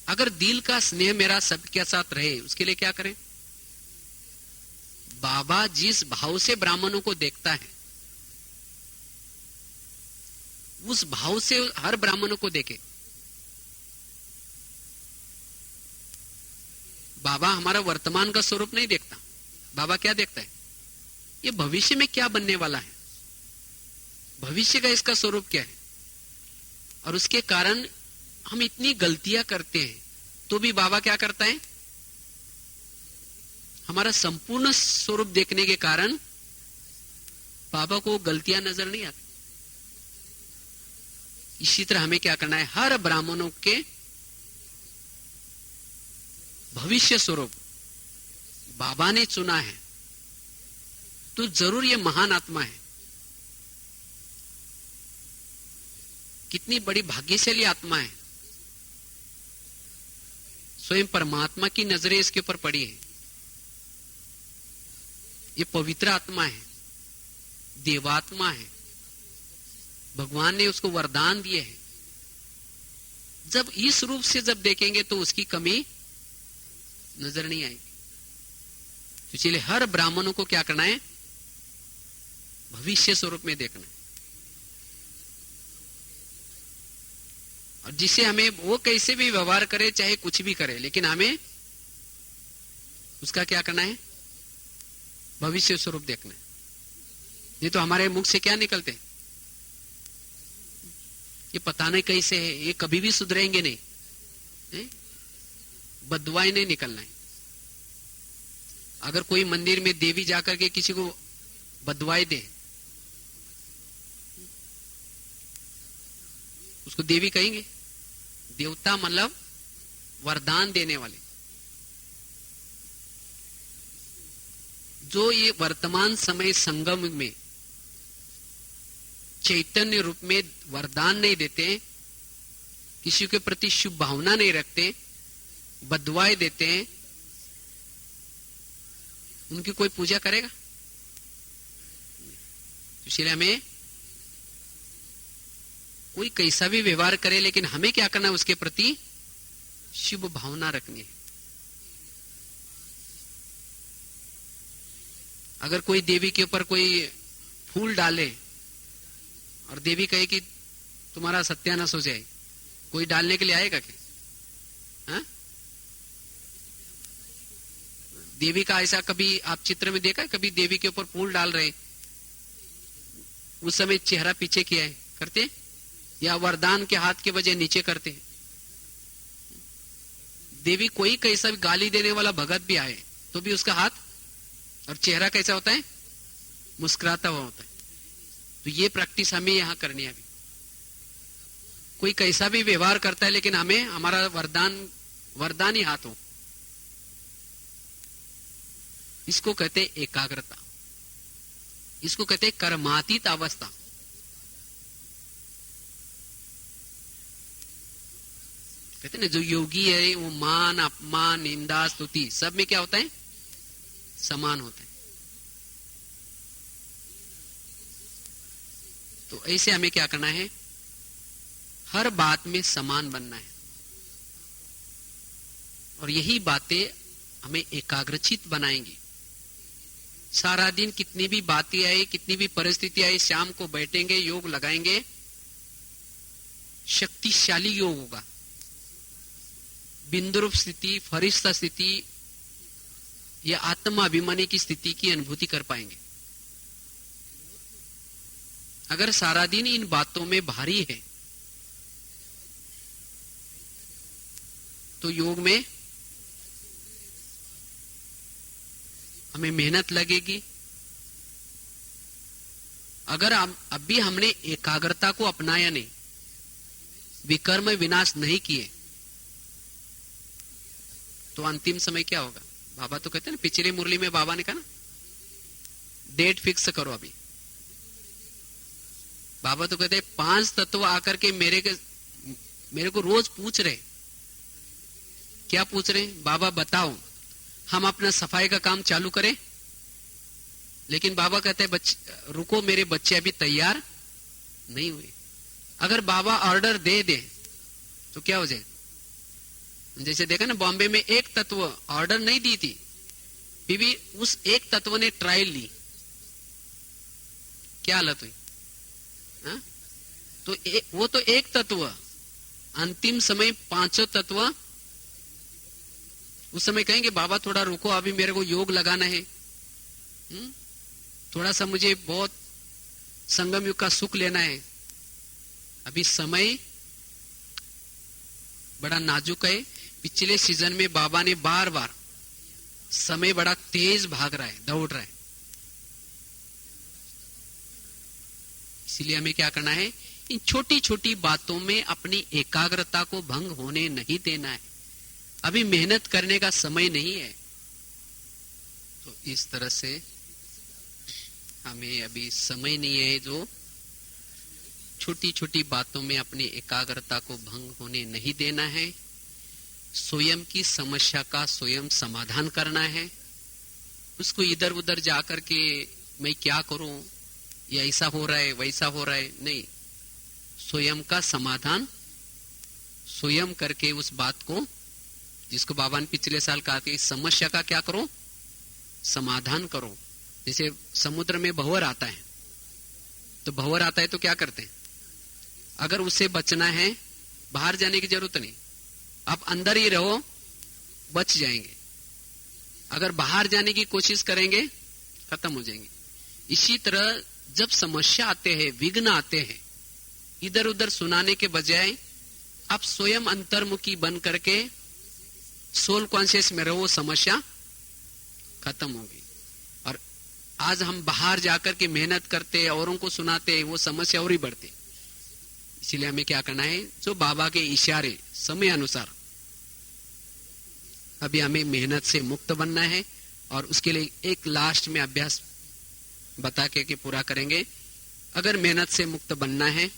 Speaker 1: अगर दिल का स्नेह मेरा सबके साथ रहे, उसके लिए क्या करें, बाबा जिस भाव से ब्राह्मणों को देखता है उस भाव से हर ब्राह्मणों को देखे। बाबा हमारा वर्तमान का स्वरूप नहीं देखता। बाबा क्या देखता है? ये भविष्य में क्या बनने वाला है, भविष्य का इसका स्वरूप क्या है। और उसके कारण हम इतनी गलतियां करते हैं, तो भी बाबा क्या करता है? हमारा संपूर्ण स्वरूप देखने के कारण बाबा को गलतियां नजर नहीं आती। इसी तरह हमें क्या करना है? हर ब्राह्मणों के भविष्य स्वरूप बाबा ने चुना है, तो जरूर ये महान आत्मा है। कितनी बड़ी भाग्यशाली आत्मा है। स्वयं परमात्मा की नजरें इसके ऊपर पड़ी है। ये पवित्र आत्मा है, देवात्मा है। भगवान ने उसको वरदान दिए हैं। जब इस रूप से जब देखेंगे तो उसकी कमी नजर नहीं आएगी। तो इसलिए हर ब्राह्मणों को क्या करना है? भविष्य स्वरूप में देखना है। और जिसे हमें वो कैसे भी व्यवहार करे, चाहे कुछ भी करे, लेकिन हमें उसका क्या करना है? भविष्य स्वरूप देखना है। नहीं तो हमारे मुख से क्या निकलते हैं? ये पता नहीं कैसे है, ये कभी भी सुधरेंगे नहीं, बदवाई नहीं निकलना है। अगर कोई मंदिर में देवी जाकर के किसी को बदवाई दे, उसको देवी कहेंगे? देवता मतलब वरदान देने वाले। जो ये वर्तमान समय संगम में चैतन्य रूप में वरदान नहीं देते, किसी के प्रति शुभ भावना नहीं रखते, बदवाएं देते हैं, उनकी कोई पूजा करेगा? इसलिए हमें कोई कैसा भी व्यवहार करे, लेकिन हमें क्या करना है? उसके प्रति शुभ भावना रखनी है। अगर कोई देवी के ऊपर कोई फूल डाले और देवी कहे कि तुम्हारा सत्यानाश हो जाए, कोई डालने के लिए आएगा क्या? हा? देवी का ऐसा कभी आप चित्र में देखा है? कभी देवी के ऊपर फूल डाल रहे, उस समय चेहरा पीछे किया है, करते हैं? या वरदान के हाथ के वजह नीचे करते हैं? देवी कोई कैसा भी गाली देने वाला भगत भी आए तो भी उसका हाथ और चेहरा कैसा होता है? मुस्कुराता हुआ होता है। तो ये प्रैक्टिस हमें यहां करनी है। अभी कोई कैसा भी व्यवहार करता है, लेकिन हमें हमारा वरदान ही हाथ हो। इसको कहते हैं एकाग्रता, इसको कहते हैं कर्मातीत अवस्था। कहते ना, जो योगी है वो मान, अपमान, निंदा, स्तुति सब में क्या होता है? समान होता है। तो ऐसे हमें क्या करना है? हर बात में समान बनना है। और यही बातें हमें एकाग्रचित बनाएंगी। सारा दिन कितनी भी बातें आए, कितनी भी परिस्थिति आए, शाम को बैठेंगे, योग लगाएंगे, शक्तिशाली योग होगा। बिंदुरूप स्थिति, फरिश्ता स्थिति या आत्माभिमानी की स्थिति की अनुभूति कर पाएंगे। अगर सारा दिन इन बातों में भारी है तो योग में हमें मेहनत लगेगी। अगर अभी हमने एकाग्रता को अपनाया नहीं, विकर्म विनाश नहीं किए, तो अंतिम समय क्या होगा? बाबा तो कहते हैं ना, पिछली मुरली में बाबा ने कहा ना, डेट फिक्स करो। अभी बाबा तो कहते हैं 5 तत्व आकर के मेरे को रोज पूछ रहे। क्या पूछ रहे? बाबा बताओ, हम अपना सफाई का काम चालू करें? लेकिन बाबा कहते हैं रुको, मेरे बच्चे अभी तैयार नहीं हुए। अगर बाबा ऑर्डर दे दे तो क्या हो जाए? जैसे देखा ना, बॉम्बे में एक तत्व ऑर्डर नहीं दी थी, फिर भी उस एक तत्व ने ट्रायल ली, क्या हालत हुई? हा? तो वो तो एक तत्व, अंतिम समय 5 तत्व उस समय कहेंगे बाबा थोड़ा रुको, अभी मेरे को योग लगाना है, थोड़ा सा मुझे बहुत संगम युग का सुख लेना है। अभी समय बड़ा नाजुक है। पिछले सीजन में बाबा ने बार बार, समय बड़ा तेज भाग रहा है, दौड़ रहा है, इसलिए हमें क्या करना है, इन छोटी छोटी बातों में अपनी एकाग्रता को भंग होने नहीं देना है। अभी मेहनत करने का समय नहीं है। तो इस तरह से हमें अभी समय नहीं है जो छोटी छोटी बातों में अपनी एकाग्रता को भंग होने नहीं देना है। स्वयं की समस्या का स्वयं समाधान करना है। उसको इधर उधर जाकर के मैं क्या करूं, या ऐसा हो रहा है वैसा हो रहा है, नहीं, स्वयं का समाधान स्वयं करके उस बात को, जिसको बाबा ने पिछले साल कहा था, इस समस्या का क्या करो, समाधान करो। जैसे समुद्र में भंवर आता है, तो भंवर आता है तो क्या करते हैं, अगर उससे बचना है बाहर जाने की जरूरत नहीं, आप अंदर ही रहो, बच जाएंगे। अगर बाहर जाने की कोशिश करेंगे खत्म हो जाएंगे। इसी तरह जब समस्या आते हैं, विघ्न आते हैं, इधर उधर सुनाने के बजाय आप स्वयं अंतर्मुखी बन करके सोल कॉन्शियस में रहो, समस्या खत्म होगी। और आज हम बाहर जाकर के मेहनत करते, औरों को सुनाते, वो समस्या और ही बढ़ती। इसलिए हमें क्या करना है, जो बाबा के इशारे समय अनुसार अभी हमें मेहनत से मुक्त बनना है। और उसके लिए एक लास्ट में अभ्यास बता के पूरा करेंगे। अगर मेहनत से मुक्त बनना है,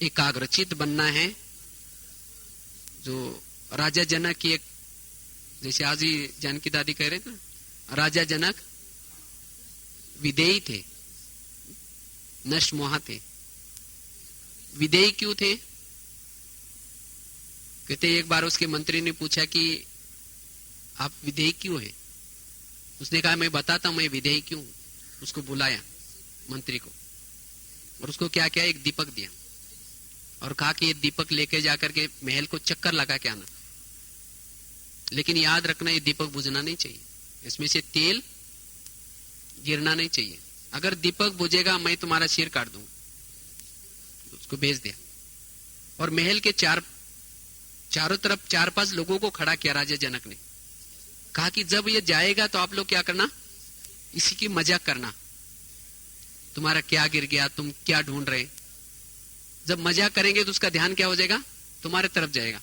Speaker 1: एकाग्रचित बनना है, जो राजा जनक की एक, जैसे आज ही जानकी दादी कह रहे थे, राजा जनक विदेही थे, नष्ट मोहा थे। विदेही क्यों थे? कहते एक बार उसके मंत्री ने पूछा कि आप विदेही क्यों हैं? उसने कहा मैं बताता हूं मैं विदेही क्यों हूं। उसको बुलाया मंत्री को, और उसको क्या किया, एक दीपक दिया और कहा कि ये दीपक लेके जाकर के महल को चक्कर लगा के आना, लेकिन याद रखना ये दीपक बुझना नहीं चाहिए, इसमें से तेल गिरना नहीं चाहिए। अगर दीपक बुझेगा मैं तुम्हारा सिर काट दूंगा। उसको भेज दिया और महल के चारों तरफ 4-5 लोगों को खड़ा किया राजा जनक ने। कहा कि जब ये जाएगा तो आप लोग क्या करना, इसी की मजाक करना, तुम्हारा क्या गिर गया, तुम क्या ढूंढ रहे। जब मजाक करेंगे तो उसका ध्यान क्या हो जाएगा, तुम्हारे तरफ जाएगा,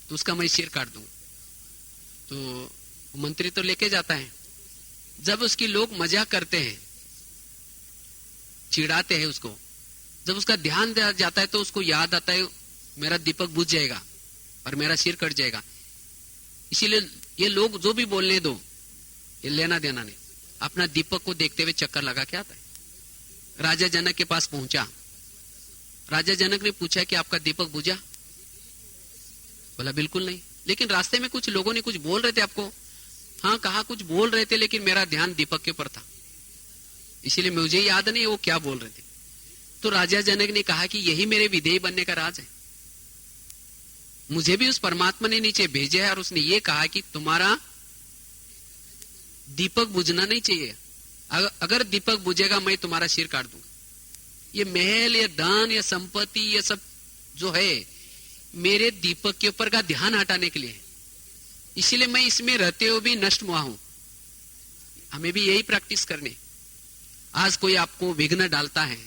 Speaker 1: तो उसका मैं सिर काट दूंगा। तो मंत्री तो लेके जाता है। जब उसकी लोग मजाक करते हैं, चिढ़ाते हैं उसको, जब उसका ध्यान जाता है तो उसको याद आता है मेरा दीपक बुझ जाएगा और मेरा सिर कट जाएगा। इसीलिए ये लोग जो भी बोलने दो, ये लेना देना नहीं, अपना दीपक को देखते हुए चक्कर लगा के आता है। राजा जनक के पास पहुंचा। राजा जनक ने पूछा कि आपका दीपक बुझा? बोला बिल्कुल नहीं, लेकिन रास्ते में कुछ लोगों ने कुछ बोल रहे थे आपको। हाँ, कहा कुछ बोल रहे थे, लेकिन मेरा ध्यान दीपक के ऊपर था, इसीलिए मुझे याद नहीं वो क्या बोल रहे थे। तो राजा जनक ने कहा कि यही मेरे विधेय बनने का राज है। मुझे भी उस परमात्मा ने नीचे भेजा है और उसने ये कहा कि तुम्हारा दीपक बुझना नहीं चाहिए, अगर दीपक बुझेगा मैं तुम्हारा सिर काट दूंगा। ये महल या धन या संपत्ति ये सब जो है मेरे दीपक के ऊपर का ध्यान हटाने के लिए है, इसीलिए मैं इसमें रहते हुए भी नष्ट हुआ हूं। हमें भी यही प्रैक्टिस करनी। आज कोई आपको विघ्न डालता है,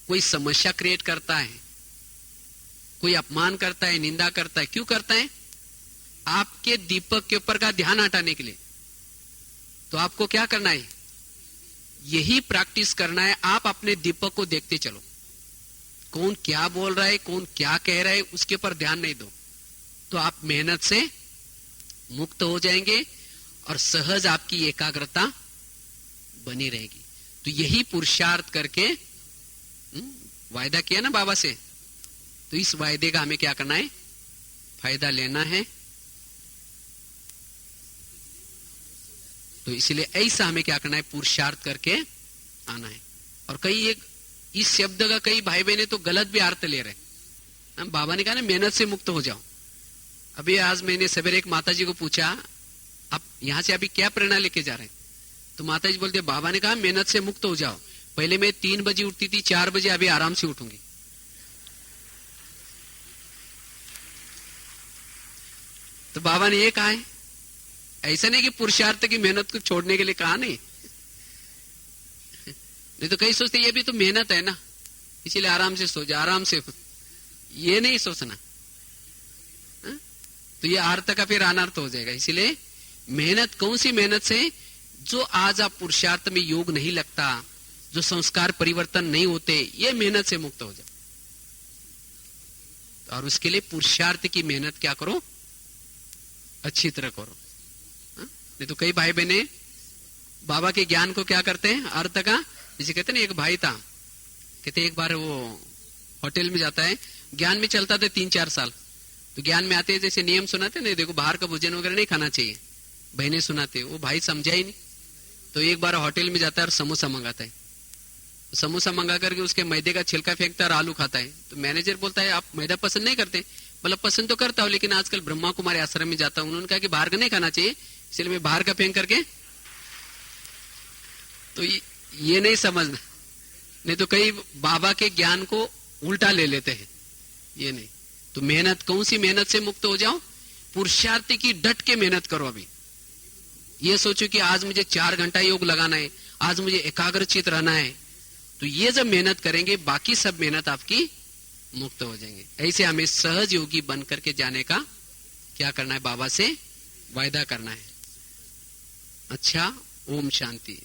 Speaker 1: कोई समस्या क्रिएट करता है, कोई अपमान करता है, निंदा करता है, क्यों करता है? आपके दीपक के ऊपर का ध्यान हटाने के लिए। तो आपको क्या करना है, यही प्रैक्टिस करना है। आप अपने दीपक को देखते चलो, कौन क्या बोल रहा है, कौन क्या कह रहा है, उसके ऊपर ध्यान नहीं दो, तो आप मेहनत से मुक्त हो जाएंगे और सहज आपकी एकाग्रता बनी रहेगी। तो यही पुरुषार्थ करके वायदा किया ना बाबा से, तो इस वायदे का हमें क्या करना है, फायदा लेना है। तो इसलिए ऐसा हमें क्या करना है, पुरुषार्थ करके आना है। और कई एक इस शब्द का कई भाई बहने तो गलत भी अर्थ ले रहे हैं। बाबा ने कहा ना मेहनत से मुक्त हो जाओ, अभी आज मैंने सवेरे एक माता जी को पूछा, आप यहां से अभी क्या प्रेरणा लेके जा रहे हैं? तो माता जी बोलते, बाबा ने कहा मेहनत से मुक्त हो जाओ। पहले मैं 3 बजे उठती थी, 4 बजे, अभी आराम से उठूंगी। तो बाबा ने ये कहा है, ऐसा नहीं कि पुरुषार्थ की मेहनत को छोड़ने के लिए कहा, नहीं तो कई सोचते ये भी तो मेहनत है ना, इसीलिए आराम से सो जा, आराम से। ये नहीं सोचना, तो ये अर्थ का फिर अनर्थ हो जाएगा। इसीलिए मेहनत, कौन सी मेहनत से? जो आज आप पुरुषार्थ में योग नहीं लगता, जो संस्कार परिवर्तन नहीं होते, ये मेहनत से मुक्त हो जाओ। और उसके लिए पुरुषार्थ की मेहनत क्या करो? अच्छी तरह करो। नहीं तो कई भाई बहने बाबा के ज्ञान को क्या करते हैं? अर्थ का, जैसे कहते ना, एक भाई था, कहते एक बार वो होटल में जाता है, ज्ञान में चलता था 3-4 साल, तो ज्ञान में आते जैसे नियम सुनाते नहीं, देखो बाहर का भोजन वगैरह नहीं खाना चाहिए, बहने सुनाते, वो भाई समझा ही नहीं। तो एक बार होटल में जाता है और समोसा मंगाता है, समोसा मंगा करके उसके मैदे का छिलका फेंकता है और आलू खाता है। तो मैनेजर बोलता है आप मैदा पसंद नहीं करते? मतलब पसंद तो करता हूं, लेकिन आजकल ब्रह्मा कुमारी आश्रम में जाता हूं, उन्होंने कहा कि बाहर का नहीं खाना चाहिए, इसलिए मैं बाहर का फेंक करके। तो ये नहीं समझना, नहीं तो कई बाबा के ज्ञान को उल्टा ले लेते हैं, ये नहीं। तो मेहनत, कौन सी मेहनत से मुक्त हो जाओ? पुरुषार्थ की डट के मेहनत करो। अभी ये सोचो कि आज मुझे 4 घंटा योग लगाना है, आज मुझे एकाग्रचित रहना है, तो ये जब मेहनत करेंगे, बाकी सब मेहनत आपकी मुक्त हो जाएंगे। ऐसे हमें सहज योगी बन करके जाने का क्या करना है? बाबा से वायदा करना है। अच्छा, ओम शांति।